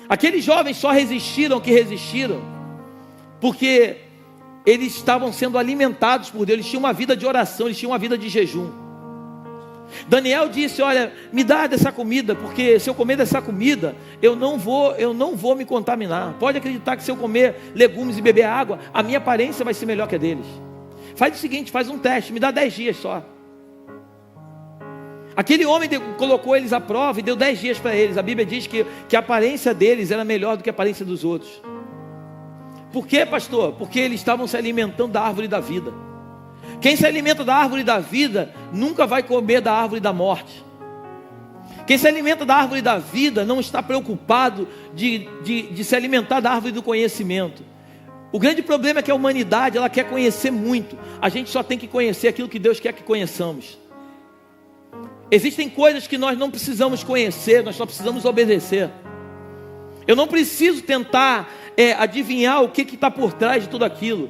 Aqueles jovens só resistiram porque eles estavam sendo alimentados por Deus. Eles tinham uma vida de oração, eles tinham uma vida de jejum. Daniel disse: olha, me dá dessa comida, porque se eu comer dessa comida, eu não vou me contaminar. Pode acreditar que se eu comer legumes e beber água, a minha aparência vai ser melhor que a deles. Faz o seguinte, faz um teste, me dá 10 dias só. Aquele homem colocou eles à prova e deu 10 dias para eles. A Bíblia diz que a aparência deles era melhor do que a aparência dos outros. Por quê, pastor? Porque eles estavam se alimentando da árvore da vida. Quem se alimenta da árvore da vida nunca vai comer da árvore da morte. Quem se alimenta da árvore da vida não está preocupado de se alimentar da árvore do conhecimento. O grande problema é que a humanidade, ela quer conhecer muito. A gente só tem que conhecer aquilo que Deus quer que conheçamos. Existem coisas que nós não precisamos conhecer, nós só precisamos obedecer. Eu não preciso tentar adivinhar o que está por trás de tudo aquilo.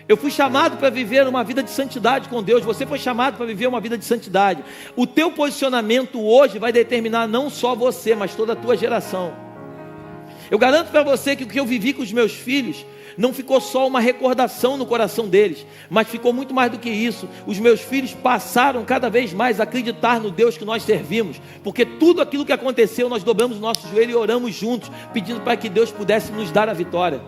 Eu fui chamado para viver uma vida de santidade com Deus. Você foi chamado para viver uma vida de santidade. O teu posicionamento hoje vai determinar não só você, mas toda a tua geração. Eu garanto para você que o que eu vivi com os meus filhos não ficou só uma recordação no coração deles, mas ficou muito mais do que isso. Os meus filhos passaram cada vez mais a acreditar no Deus que nós servimos, porque tudo aquilo que aconteceu, nós dobramos o nosso joelho e oramos juntos, pedindo para que Deus pudesse nos dar a vitória.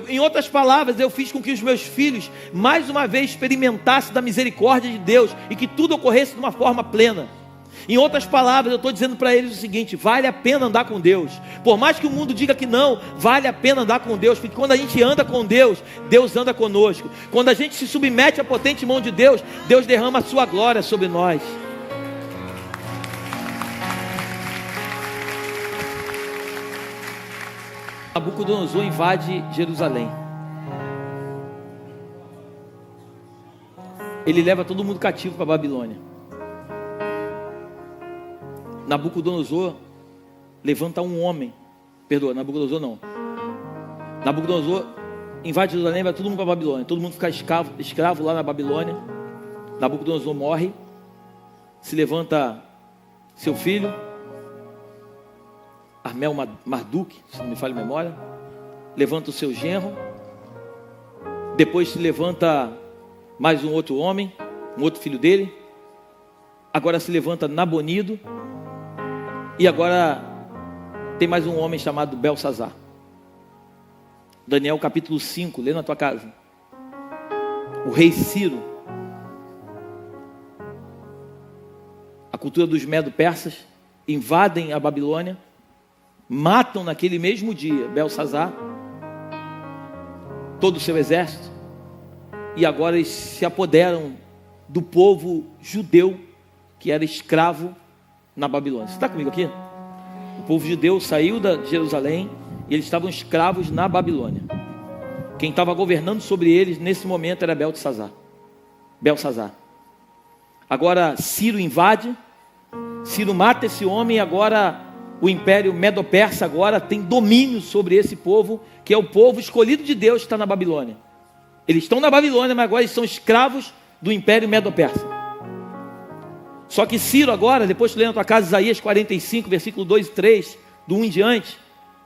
Em outras palavras, eu fiz com que os meus filhos mais uma vez experimentassem da misericórdia de Deus e que tudo ocorresse de uma forma plena. Em outras palavras, eu estou dizendo para eles o seguinte: vale a pena andar com Deus. Por mais que o mundo diga que não, vale a pena andar com Deus, porque quando a gente anda com Deus, Deus anda conosco. Quando a gente se submete à potente mão de Deus, Deus derrama a sua glória sobre nós. Nabucodonosor invade Jerusalém. Ele leva todo mundo cativo para a Babilônia. Nabucodonosor levanta um homem. Nabucodonosor não. Nabucodonosor invade Jerusalém, vai todo mundo para a Babilônia. Todo mundo fica escravo lá na Babilônia. Nabucodonosor morre. Se levanta seu filho, Marduk, se não me falha a memória. Levanta o seu genro. Depois se levanta mais um outro homem, um outro filho dele. Agora se levanta Nabonido. E agora tem mais um homem chamado Belsazar. Daniel capítulo 5, lê na tua casa. O rei Ciro, a cultura dos medo-persas, invadem a Babilônia, matam naquele mesmo dia Belsazar, todo o seu exército, e agora eles se apoderam do povo judeu que era escravo na Babilônia. Você está comigo aqui? O povo judeu saiu de Jerusalém e eles estavam escravos na Babilônia. Quem estava governando sobre eles nesse momento era Belsazar. Agora Ciro invade, Ciro mata esse homem e agora o império medo-persa agora tem domínio sobre esse povo, que é o povo escolhido de Deus que está na Babilônia. Eles estão na Babilônia, mas agora eles são escravos do império medo-persa. Só que Ciro agora, depois tu lê na tua casa Isaías 45, versículo 2 e 3, do 1 em diante,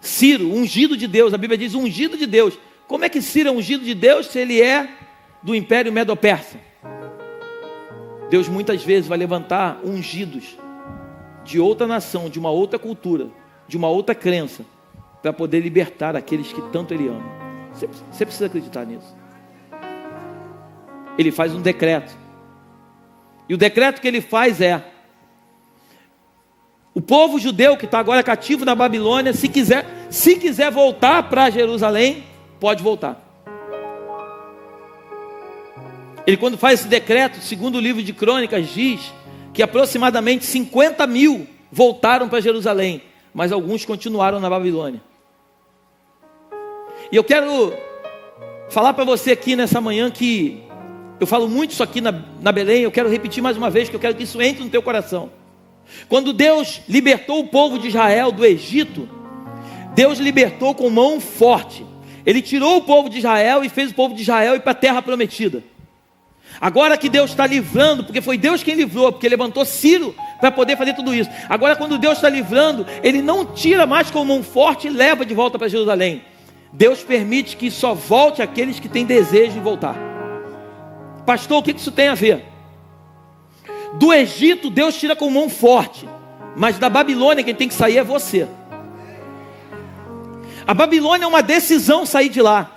Ciro, ungido de Deus, a Bíblia diz ungido de Deus. Como é que Ciro é ungido de Deus se ele é do império medo-persa? Deus muitas vezes vai levantar ungidos de outra nação, de uma outra cultura, de uma outra crença, para poder libertar aqueles que tanto Ele ama. Você precisa acreditar nisso. Ele faz um decreto. E o decreto que ele faz é: o povo judeu que está agora cativo na Babilônia, se quiser voltar para Jerusalém, pode voltar. Ele, quando faz esse decreto, segundo o livro de Crônicas, diz que aproximadamente 50 mil voltaram para Jerusalém, mas alguns continuaram na Babilônia. E eu quero falar para você aqui nessa manhã que eu falo muito isso aqui na Belém. Eu quero repetir mais uma vez, que eu quero que isso entre no teu coração. Quando Deus libertou o povo de Israel do Egito, Deus libertou com mão forte. Ele tirou o povo de Israel e fez o povo de Israel ir para a terra prometida. Agora que Deus está livrando, porque foi Deus quem livrou, porque levantou Ciro para poder fazer tudo isso. Agora quando Deus está livrando, Ele não tira mais com mão forte e leva de volta para Jerusalém. Deus permite que só volte aqueles que têm desejo de voltar. Pastor, o que isso tem a ver? Do Egito Deus tira com mão forte, mas da Babilônia quem tem que sair é você. A Babilônia é uma decisão sair de lá.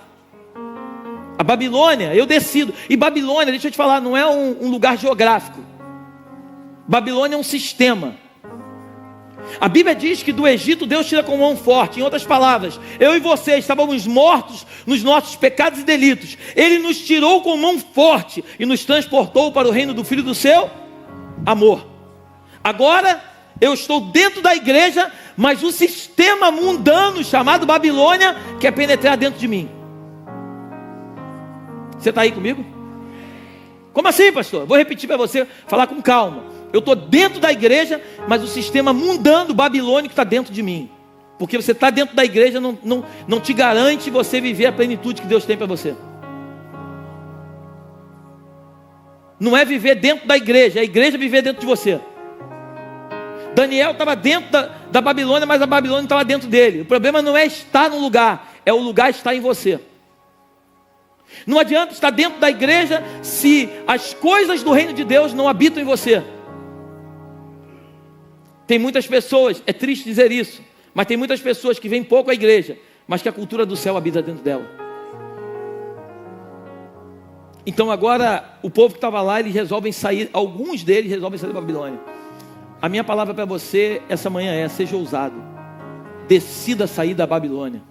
A Babilônia, eu decido. E Babilônia, deixa eu te falar, não é um lugar geográfico. Babilônia é um sistema. A Bíblia diz que do Egito Deus tira com mão forte. Em outras palavras, eu e você estávamos mortos nos nossos pecados e delitos. Ele nos tirou com mão forte e nos transportou para o reino do Filho do seu amor. Agora eu estou dentro da igreja, mas o sistema mundano chamado Babilônia quer penetrar dentro de mim. Você está aí comigo? Como assim, pastor? Vou repetir para você, falar com calma. Eu estou dentro da igreja, mas o sistema mundano babilônico está dentro de mim. Porque você está dentro da igreja não te garante você viver a plenitude que Deus tem para você. Não é viver dentro da igreja, é a igreja viver dentro de você. Daniel estava dentro da Babilônia, mas a Babilônia estava dentro dele. O problema não é estar no lugar, é o lugar estar em você. Não adianta estar dentro da igreja se as coisas do reino de Deus não habitam em você. Tem muitas pessoas, é triste dizer isso, mas tem muitas pessoas que vêm pouco à igreja, mas que a cultura do céu habita dentro dela. Então agora, o povo que estava lá, eles resolvem sair, alguns deles resolvem sair da Babilônia. A minha palavra para você essa manhã é: seja ousado, decida sair da Babilônia.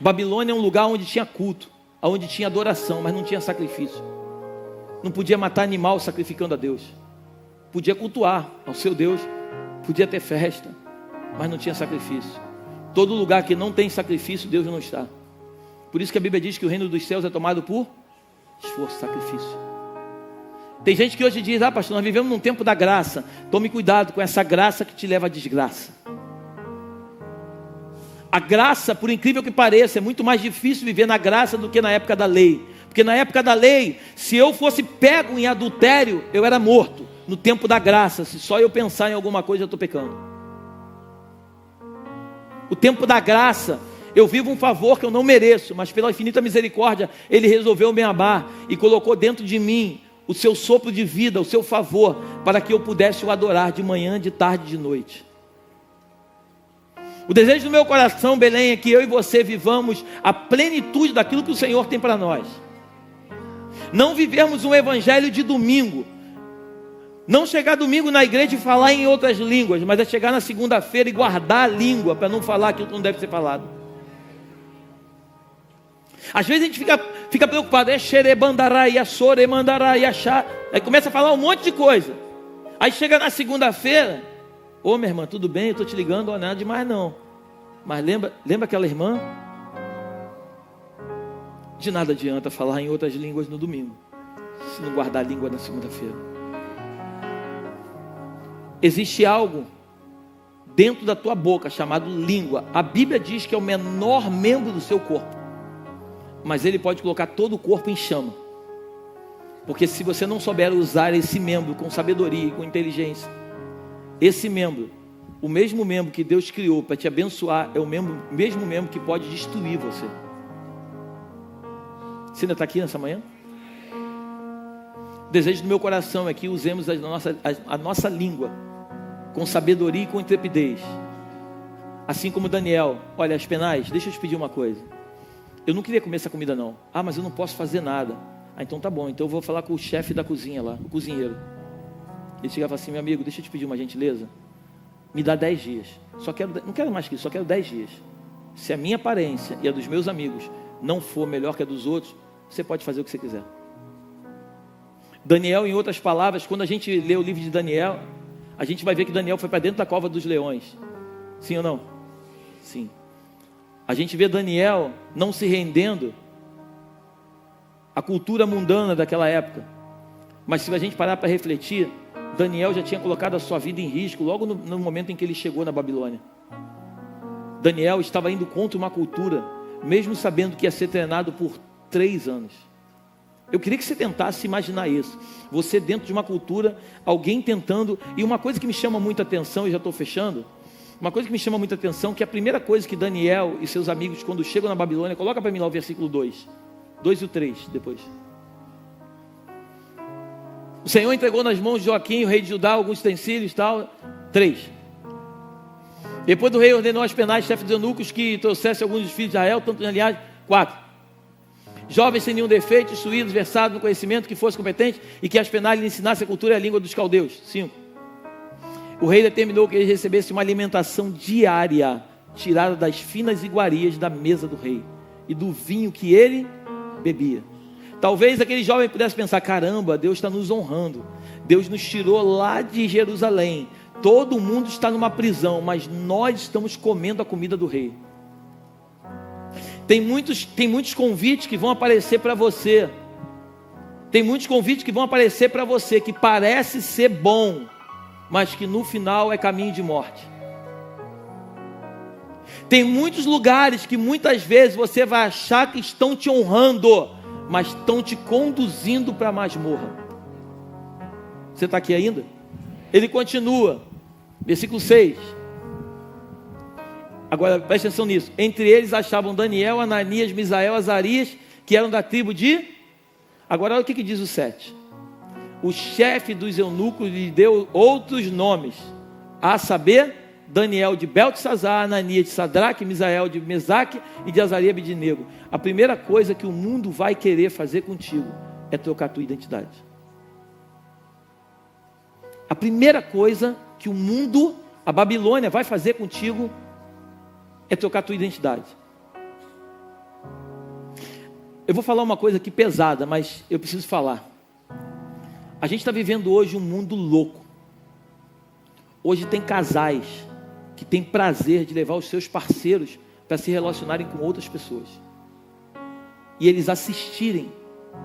Babilônia é um lugar onde tinha culto, onde tinha adoração, mas não tinha sacrifício. Não podia matar animal sacrificando a Deus. Podia cultuar ao seu Deus, podia ter festa, mas não tinha sacrifício. Todo lugar que não tem sacrifício, Deus não está. Por isso que a Bíblia diz que o reino dos céus é tomado por esforço, sacrifício. Tem gente que hoje diz: ah, pastor, nós vivemos num tempo da graça. Tome cuidado com essa graça que te leva à desgraça. A graça, por incrível que pareça, é muito mais difícil viver na graça do que na época da lei. Porque na época da lei, se eu fosse pego em adultério, eu era morto. No tempo da graça, se só eu pensar em alguma coisa, eu estou pecando. O tempo da graça, eu vivo um favor que eu não mereço, mas pela infinita misericórdia, Ele resolveu me amar e colocou dentro de mim o seu sopro de vida, o seu favor, para que eu pudesse o adorar de manhã, de tarde, de noite. O desejo do meu coração, Belém, é que eu e você vivamos a plenitude daquilo que o Senhor tem para nós. Não vivermos um evangelho de domingo. Não chegar domingo na igreja e falar em outras línguas, mas é chegar na segunda-feira e guardar a língua para não falar aquilo que não deve ser falado. Às vezes a gente fica preocupado, xerebandará, iaçore, mandará, iaxá. Aí começa a falar um monte de coisa. Aí chega na segunda-feira: ô minha irmã, tudo bem? Eu estou te ligando, não é nada demais não. Mas lembra aquela irmã? De nada adianta falar em outras línguas no domingo, se não guardar a língua na segunda-feira. Existe algo dentro da tua boca chamado língua. A Bíblia diz que é o menor membro do seu corpo, mas ele pode colocar todo o corpo em chama. Porque se você não souber usar esse membro com sabedoria e com inteligência, esse membro, o mesmo membro que Deus criou para te abençoar, é o mesmo membro que pode destruir você. Você ainda está aqui nessa manhã? O desejo do meu coração é que usemos a nossa língua com sabedoria e com intrepidez. Assim como Daniel. Olha, as penais, deixa eu te pedir uma coisa. Eu não queria comer essa comida não. Ah, mas eu não posso fazer nada. Ah, então tá bom, então eu vou falar com o chefe da cozinha lá, o cozinheiro. Ele chegava assim: meu amigo, deixa eu te pedir uma gentileza. Me dá 10 dias. Não quero mais que isso, só quero 10 dias. Se a minha aparência e a dos meus amigos não for melhor que a dos outros, você pode fazer o que você quiser. Daniel, em outras palavras, quando a gente lê o livro de Daniel, a gente vai ver que Daniel foi para dentro da cova dos leões. Sim ou não? Sim. A gente vê Daniel não se rendendo à cultura mundana daquela época. Mas se a gente parar para refletir, Daniel já tinha colocado a sua vida em risco logo no momento em que ele chegou na Babilônia. Daniel estava indo contra uma cultura, mesmo sabendo que ia ser treinado por 3 anos. Eu queria que você tentasse imaginar isso. Você dentro de uma cultura, alguém tentando. E uma coisa que me chama muita atenção, e já estou fechando. Uma coisa que me chama muita atenção, que a primeira coisa que Daniel e seus amigos, quando chegam na Babilônia, coloca para mim lá o versículo 2 e o 3 depois. O Senhor entregou nas mãos de Joaquim, o rei de Judá, alguns utensílios e tal. 3. Depois do rei ordenou aos penais, chefe dos eunucos, que trouxesse alguns dos filhos de Israel, tanto aliás. 4. Jovens sem nenhum defeito, instruídos, versados no conhecimento, que fosse competente, e que as penais lhe ensinassem a cultura e a língua dos caldeus. 5. O rei determinou que eles recebessem uma alimentação diária, tirada das finas iguarias da mesa do rei, e do vinho que ele bebia. Talvez aquele jovem pudesse pensar: caramba, Deus está nos honrando, Deus nos tirou lá de Jerusalém, todo mundo está numa prisão, mas nós estamos comendo a comida do rei. Tem muitos convites que vão aparecer para você. Tem muitos convites que vão aparecer para você, que parece ser bom, mas que no final é caminho de morte. Tem muitos lugares que muitas vezes você vai achar que estão te honrando, mas estão te conduzindo para a masmorra. Você está aqui ainda? Ele continua, versículo 6. Agora preste atenção nisso. Entre eles achavam Daniel, Ananias, Misael, Azarias, que eram da tribo de... Agora olha o que diz o 7. O chefe dos eunucos lhe deu outros nomes, a saber, Daniel de Beltesazar, Ananias de Sadraque, Misael de Mesaque e de Azarias de Abednego. A primeira coisa que o mundo vai querer fazer contigo é trocar a tua identidade. A primeira coisa que o mundo, a Babilônia, vai fazer contigo é trocar a tua identidade. Eu vou falar uma coisa aqui pesada, mas eu preciso falar. A gente está vivendo hoje um mundo louco. Hoje tem casais que têm prazer de levar os seus parceiros para se relacionarem com outras pessoas. E eles assistirem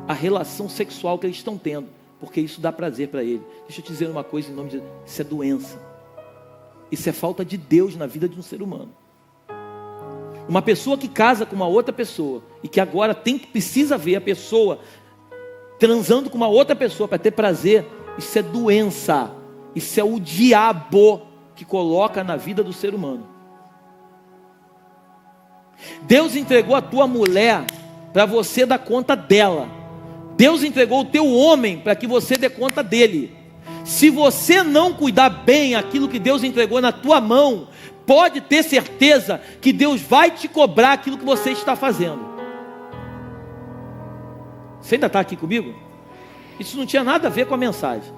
a relação sexual que eles estão tendo, porque isso dá prazer para ele. Deixa eu te dizer uma coisa em nome de Deus. Isso é doença. Isso é falta de Deus na vida de um ser humano. Uma pessoa que casa com uma outra pessoa e que agora precisa ver a pessoa transando com uma outra pessoa para ter prazer, isso é doença. Isso é o diabo que coloca na vida do ser humano. Deus entregou a tua mulher para você dar conta dela. Deus entregou o teu homem para que você dê conta dele. Se você não cuidar bem aquilo que Deus entregou na tua mão, pode ter certeza que Deus vai te cobrar aquilo que você está fazendo. Você ainda está aqui comigo? Isso não tinha nada a ver com a mensagem.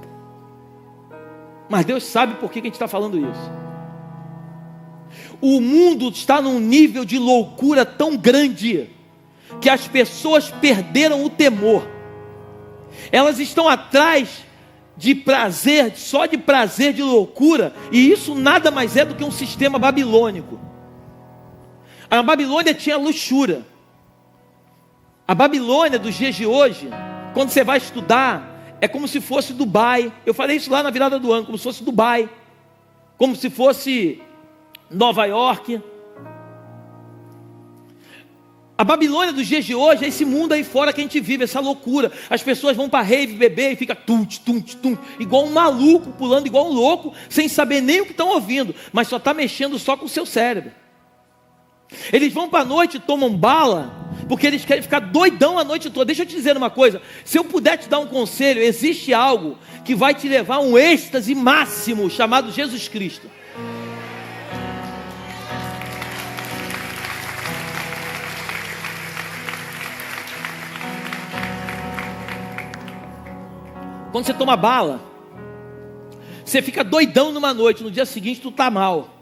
Mas Deus sabe por que a gente está falando isso. O mundo está num nível de loucura tão grande, que as pessoas perderam o temor. Elas estão atrás de prazer, só de prazer, de loucura, e isso nada mais é do que um sistema babilônico. A Babilônia tinha luxúria. A Babilônia dos dias de hoje, quando você vai estudar, é como se fosse Dubai. Eu falei isso lá na virada do ano, como se fosse Dubai, como se fosse Nova York. A Babilônia dos dias de hoje é esse mundo aí fora que a gente vive, essa loucura. As pessoas vão para rave beber e fica tum, igual um maluco, pulando igual um louco, sem saber nem o que estão ouvindo, mas só está mexendo só com o seu cérebro. Eles vão para a noite e tomam bala, porque eles querem ficar doidão a noite toda. Deixa eu te dizer uma coisa, se eu puder te dar um conselho, existe algo que vai te levar a um êxtase máximo, chamado Jesus Cristo. Quando você toma bala, você fica doidão numa noite, no dia seguinte tu está mal.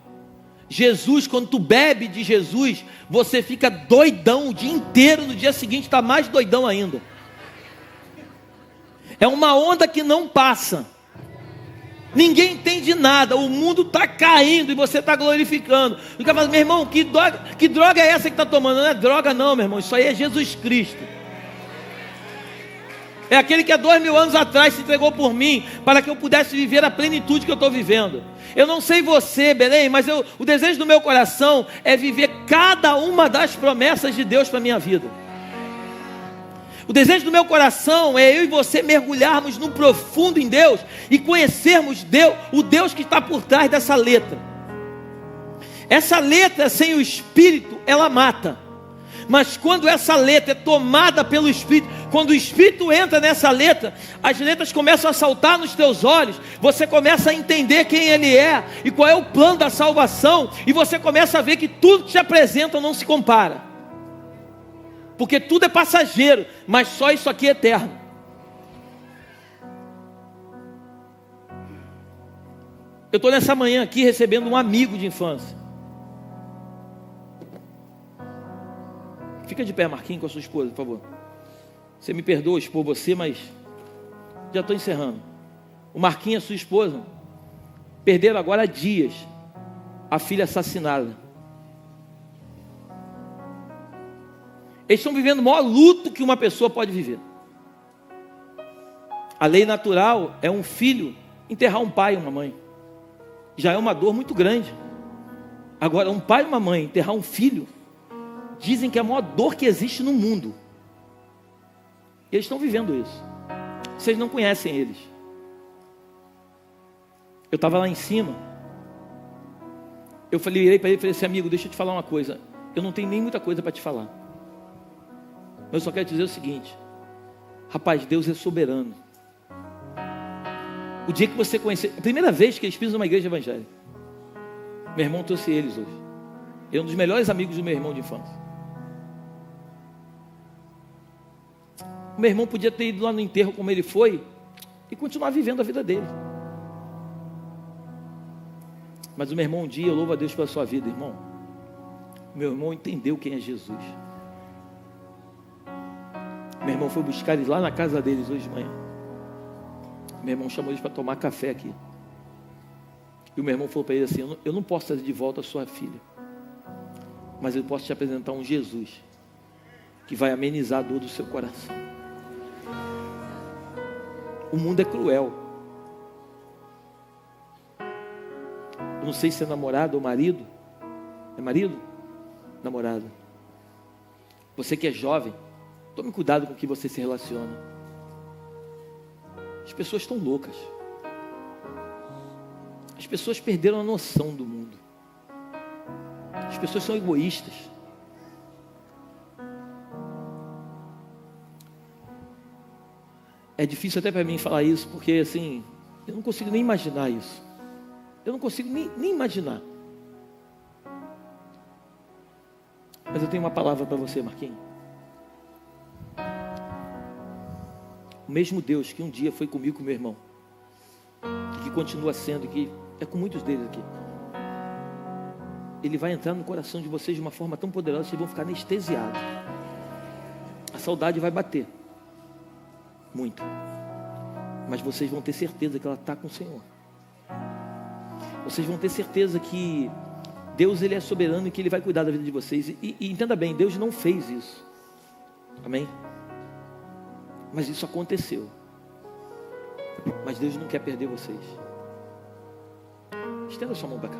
Jesus, quando tu bebe de Jesus, você fica doidão o dia inteiro, no dia seguinte está mais doidão ainda. É uma onda que não passa. Ninguém entende nada, o mundo está caindo e você está glorificando. O cara fala: meu irmão, que droga é essa que está tomando? Não é droga não, meu irmão, isso aí é Jesus Cristo. É aquele que há 2000 anos atrás se entregou por mim, para que eu pudesse viver a plenitude que eu estou vivendo. Eu não sei você, Belém, mas o desejo do meu coração é viver cada uma das promessas de Deus para a minha vida. O desejo do meu coração é eu e você mergulharmos no profundo em Deus e conhecermos Deus, o Deus que está por trás dessa letra. Essa letra sem o Espírito, ela mata. Mas quando essa letra é tomada pelo Espírito, quando o Espírito entra nessa letra, as letras começam a saltar nos teus olhos, você começa a entender quem Ele é, e qual é o plano da salvação, e você começa a ver que tudo que te apresenta não se compara, porque tudo é passageiro, mas só isso aqui é eterno. Eu estou nessa manhã aqui recebendo um amigo de infância. Fica de pé, Marquinhos, com a sua esposa, por favor. Você me perdoa expor você, mas já estou encerrando. O Marquinhos e a sua esposa perderam agora há dias a filha assassinada. Eles estão vivendo o maior luto que uma pessoa pode viver. A lei natural é um filho enterrar um pai e uma mãe. Já é uma dor muito grande. Agora, um pai e uma mãe enterrar um filho, dizem que é a maior dor que existe no mundo. E eles estão vivendo isso. Vocês não conhecem eles. Eu estava lá em cima. Eu virei para ele e falei assim: amigo, deixa eu te falar uma coisa. Eu não tenho nem muita coisa para te falar, mas eu só quero te dizer o seguinte: rapaz, Deus é soberano. O dia que você conhecer, a primeira vez que eles pisam numa igreja evangélica, meu irmão trouxe eles hoje. Ele é um dos melhores amigos do meu irmão de infância. O meu irmão podia ter ido lá no enterro como ele foi e continuar vivendo a vida dele. Mas o meu irmão um dia, eu louvo a Deus pela sua vida, irmão. O meu irmão entendeu quem é Jesus. Meu irmão foi buscar eles lá na casa deles hoje de manhã. Meu irmão chamou eles para tomar café aqui. E o meu irmão falou para ele assim: eu não posso trazer de volta a sua filha, mas eu posso te apresentar um Jesus que vai amenizar a dor do seu coração. O mundo é cruel. Eu não sei se é namorado ou marido. É marido? Namorado. Você que é jovem, tome cuidado com o que você se relaciona. As pessoas estão loucas. As pessoas perderam a noção do mundo. As pessoas são egoístas. É difícil até para mim falar isso, porque assim, eu não consigo nem imaginar isso. Eu não consigo nem imaginar. Mas eu tenho uma palavra para você, Marquinhos. O mesmo Deus que um dia foi comigo, com meu irmão, e que continua sendo, que é com muitos deles aqui, Ele vai entrar no coração de vocês de uma forma tão poderosa que vocês vão ficar anestesiados. A saudade vai bater muito, mas vocês vão ter certeza que ela está com o Senhor. Vocês vão ter certeza que Deus, Ele é soberano e que Ele vai cuidar da vida de vocês. E entenda bem, Deus não fez isso. Amém? Mas isso aconteceu. Mas Deus não quer perder vocês. Estenda sua mão para cá.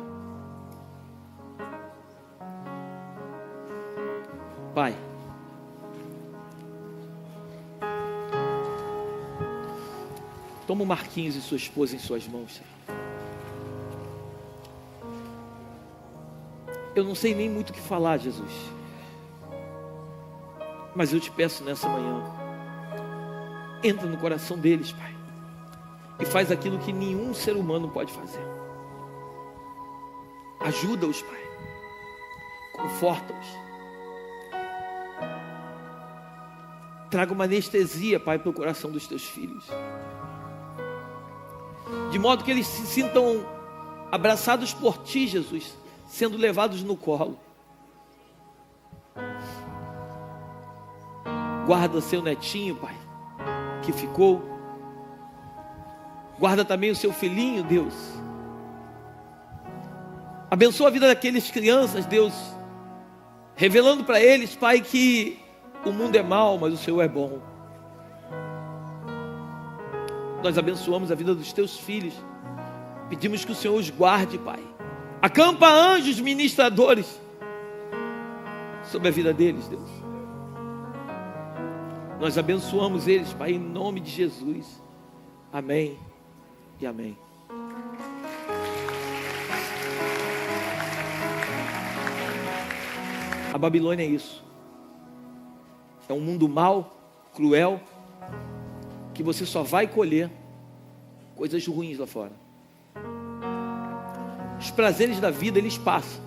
Pai, toma o Marquinhos e sua esposa em suas mãos, Senhor. Eu não sei nem muito o que falar, Jesus, mas eu te peço nessa manhã, entra no coração deles, Pai, e faz aquilo que nenhum ser humano pode fazer. Ajuda-os, Pai, conforta-os, traga uma anestesia, Pai, para o coração dos teus filhos, de modo que eles se sintam abraçados por Ti, Jesus, sendo levados no colo. Guarda seu netinho, Pai, que ficou. Guarda também o seu filhinho, Deus. Abençoa a vida daqueles crianças, Deus, revelando para eles, Pai, que o mundo é mau, mas o Senhor é bom. Nós abençoamos a vida dos teus filhos. Pedimos que o Senhor os guarde, Pai. Acampa anjos ministradores sobre a vida deles, Deus. Nós abençoamos eles, Pai, em nome de Jesus. Amém e amém. A Babilônia é isso. É um mundo mau, cruel, que você só vai colher coisas ruins lá fora. Os prazeres da vida, eles passam.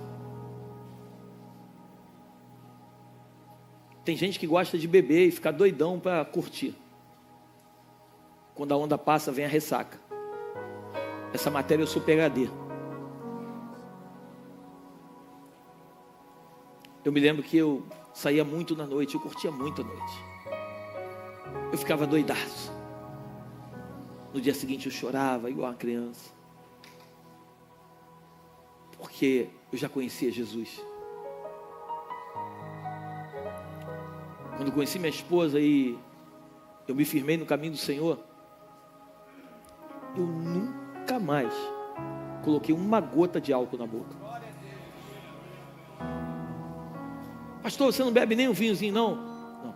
Tem gente que gosta de beber e ficar doidão para curtir. Quando a onda passa, vem a ressaca. Essa matéria eu sou PhD. Eu me lembro que eu saía muito na noite, eu curtia muito a noite. Eu ficava doidaço. No dia seguinte eu chorava igual uma criança. Porque eu já conhecia Jesus. Quando conheci minha esposa e eu me firmei no caminho do Senhor, eu nunca mais coloquei uma gota de álcool na boca. Pastor, você não bebe nem um vinhozinho, não? Não.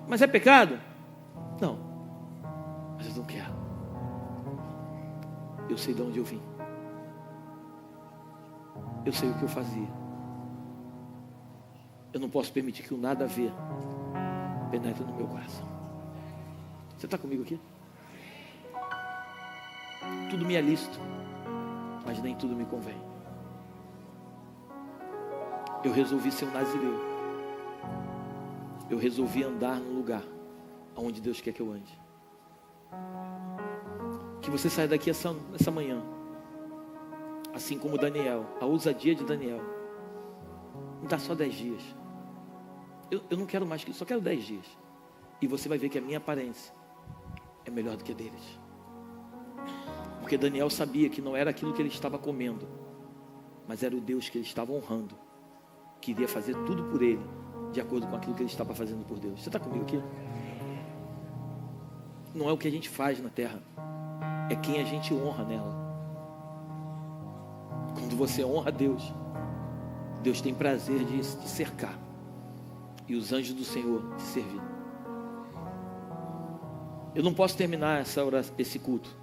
Mas é pecado? Não. Mas eu não quero. Eu sei de onde eu vim. Eu sei o que eu fazia. Eu não posso permitir que o nada a ver penetre no meu coração. Você está comigo aqui? Tudo me é lícito, mas nem tudo me convém. Eu resolvi ser um nazireu. Eu resolvi andar no lugar onde Deus quer que eu ande. Que você saia daqui essa manhã, assim como Daniel, a ousadia de Daniel. Me dá só 10 dias. Eu não quero mais que isso, só quero 10 dias. E você vai ver que a minha aparência é melhor do que a deles. Porque Daniel sabia que não era aquilo que ele estava comendo, mas era o Deus que ele estava honrando, que iria fazer tudo por ele, de acordo com aquilo que ele estava fazendo por Deus. Você está comigo aqui? Não é o que a gente faz na terra, é quem a gente honra nela. Quando você honra Deus, Deus tem prazer de te cercar e os anjos do Senhor te servir. Eu não posso terminar esse culto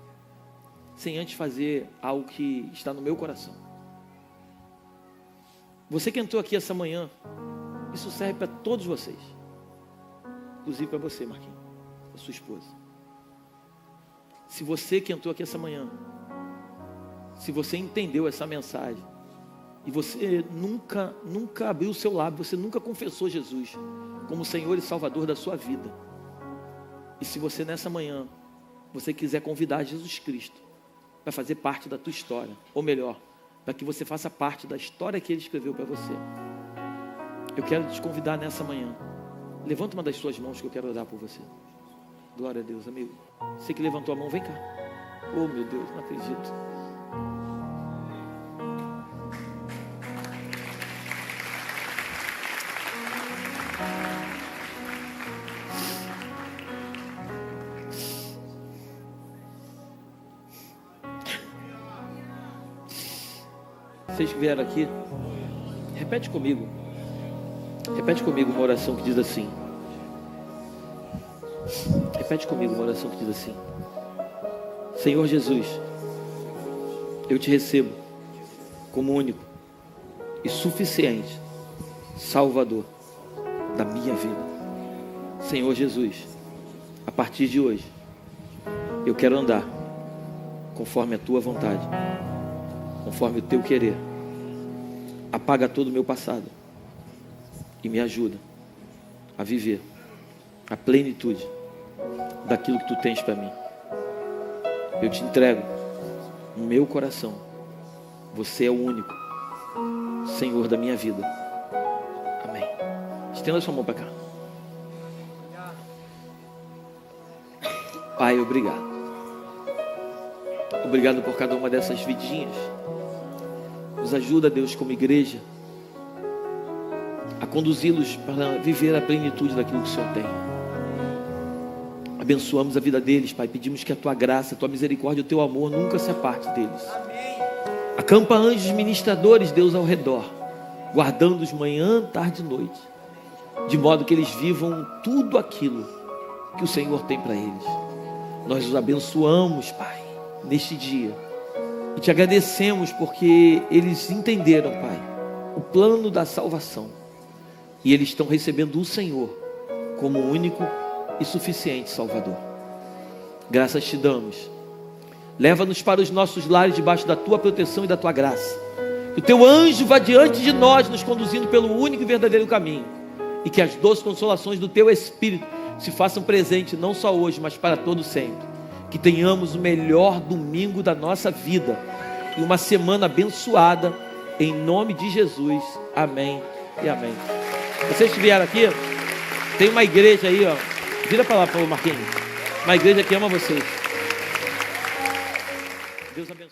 sem antes fazer algo que está no meu coração. Você que entrou aqui essa manhã, isso serve para todos vocês, inclusive para você, Marquinhos, para sua esposa. Se você que entrou aqui essa manhã, se você entendeu essa mensagem e você nunca abriu o seu lábio, você nunca confessou Jesus como Senhor e Salvador da sua vida, e se você nessa manhã, você quiser convidar Jesus Cristo para fazer parte da tua história, ou melhor, para que você faça parte da história que Ele escreveu para você, eu quero te convidar nessa manhã. Levanta uma das suas mãos que eu quero orar por você. Glória a Deus, amigo. Você que levantou a mão, vem cá. Oh, meu Deus, não acredito. Vocês que vieram aqui, repete comigo uma oração que diz assim. Repete comigo uma oração que diz assim: Senhor Jesus, eu te recebo como único e suficiente Salvador da minha vida. Senhor Jesus, a partir de hoje, eu quero andar conforme a tua vontade, conforme o teu querer. Apaga todo o meu passado e me ajuda a viver a plenitude daquilo que tu tens para mim. Eu te entrego o meu coração. Você é o único Senhor da minha vida. Amém. Estenda sua mão para cá. Pai, obrigado. Obrigado por cada uma dessas vidinhas. Nos ajuda, Deus, como igreja, a conduzi-los para viver a plenitude daquilo que o Senhor tem. Abençoamos a vida deles, Pai. Pedimos que a Tua graça, a Tua misericórdia, o Teu amor nunca se aparte deles. Acampa anjos ministradores, Deus, ao redor, guardando-os manhã, tarde e noite, de modo que eles vivam tudo aquilo que o Senhor tem para eles. Nós os abençoamos, Pai, neste dia, e Te agradecemos porque eles entenderam, Pai, o plano da salvação, e eles estão recebendo o Senhor como o único e suficiente Salvador. Graças Te damos. Leva-nos para os nossos lares debaixo da Tua proteção e da Tua graça. Que o Teu anjo vá diante de nós, nos conduzindo pelo único e verdadeiro caminho, e que as doces consolações do Teu Espírito se façam presentes não só hoje, mas para todo sempre. Que tenhamos o melhor domingo da nossa vida e uma semana abençoada, em nome de Jesus. Amém e amém. Vocês que vieram aqui, tem uma igreja aí, ó. Vira para lá, para o Marquinhos. Uma igreja que ama vocês. Deus abençoe.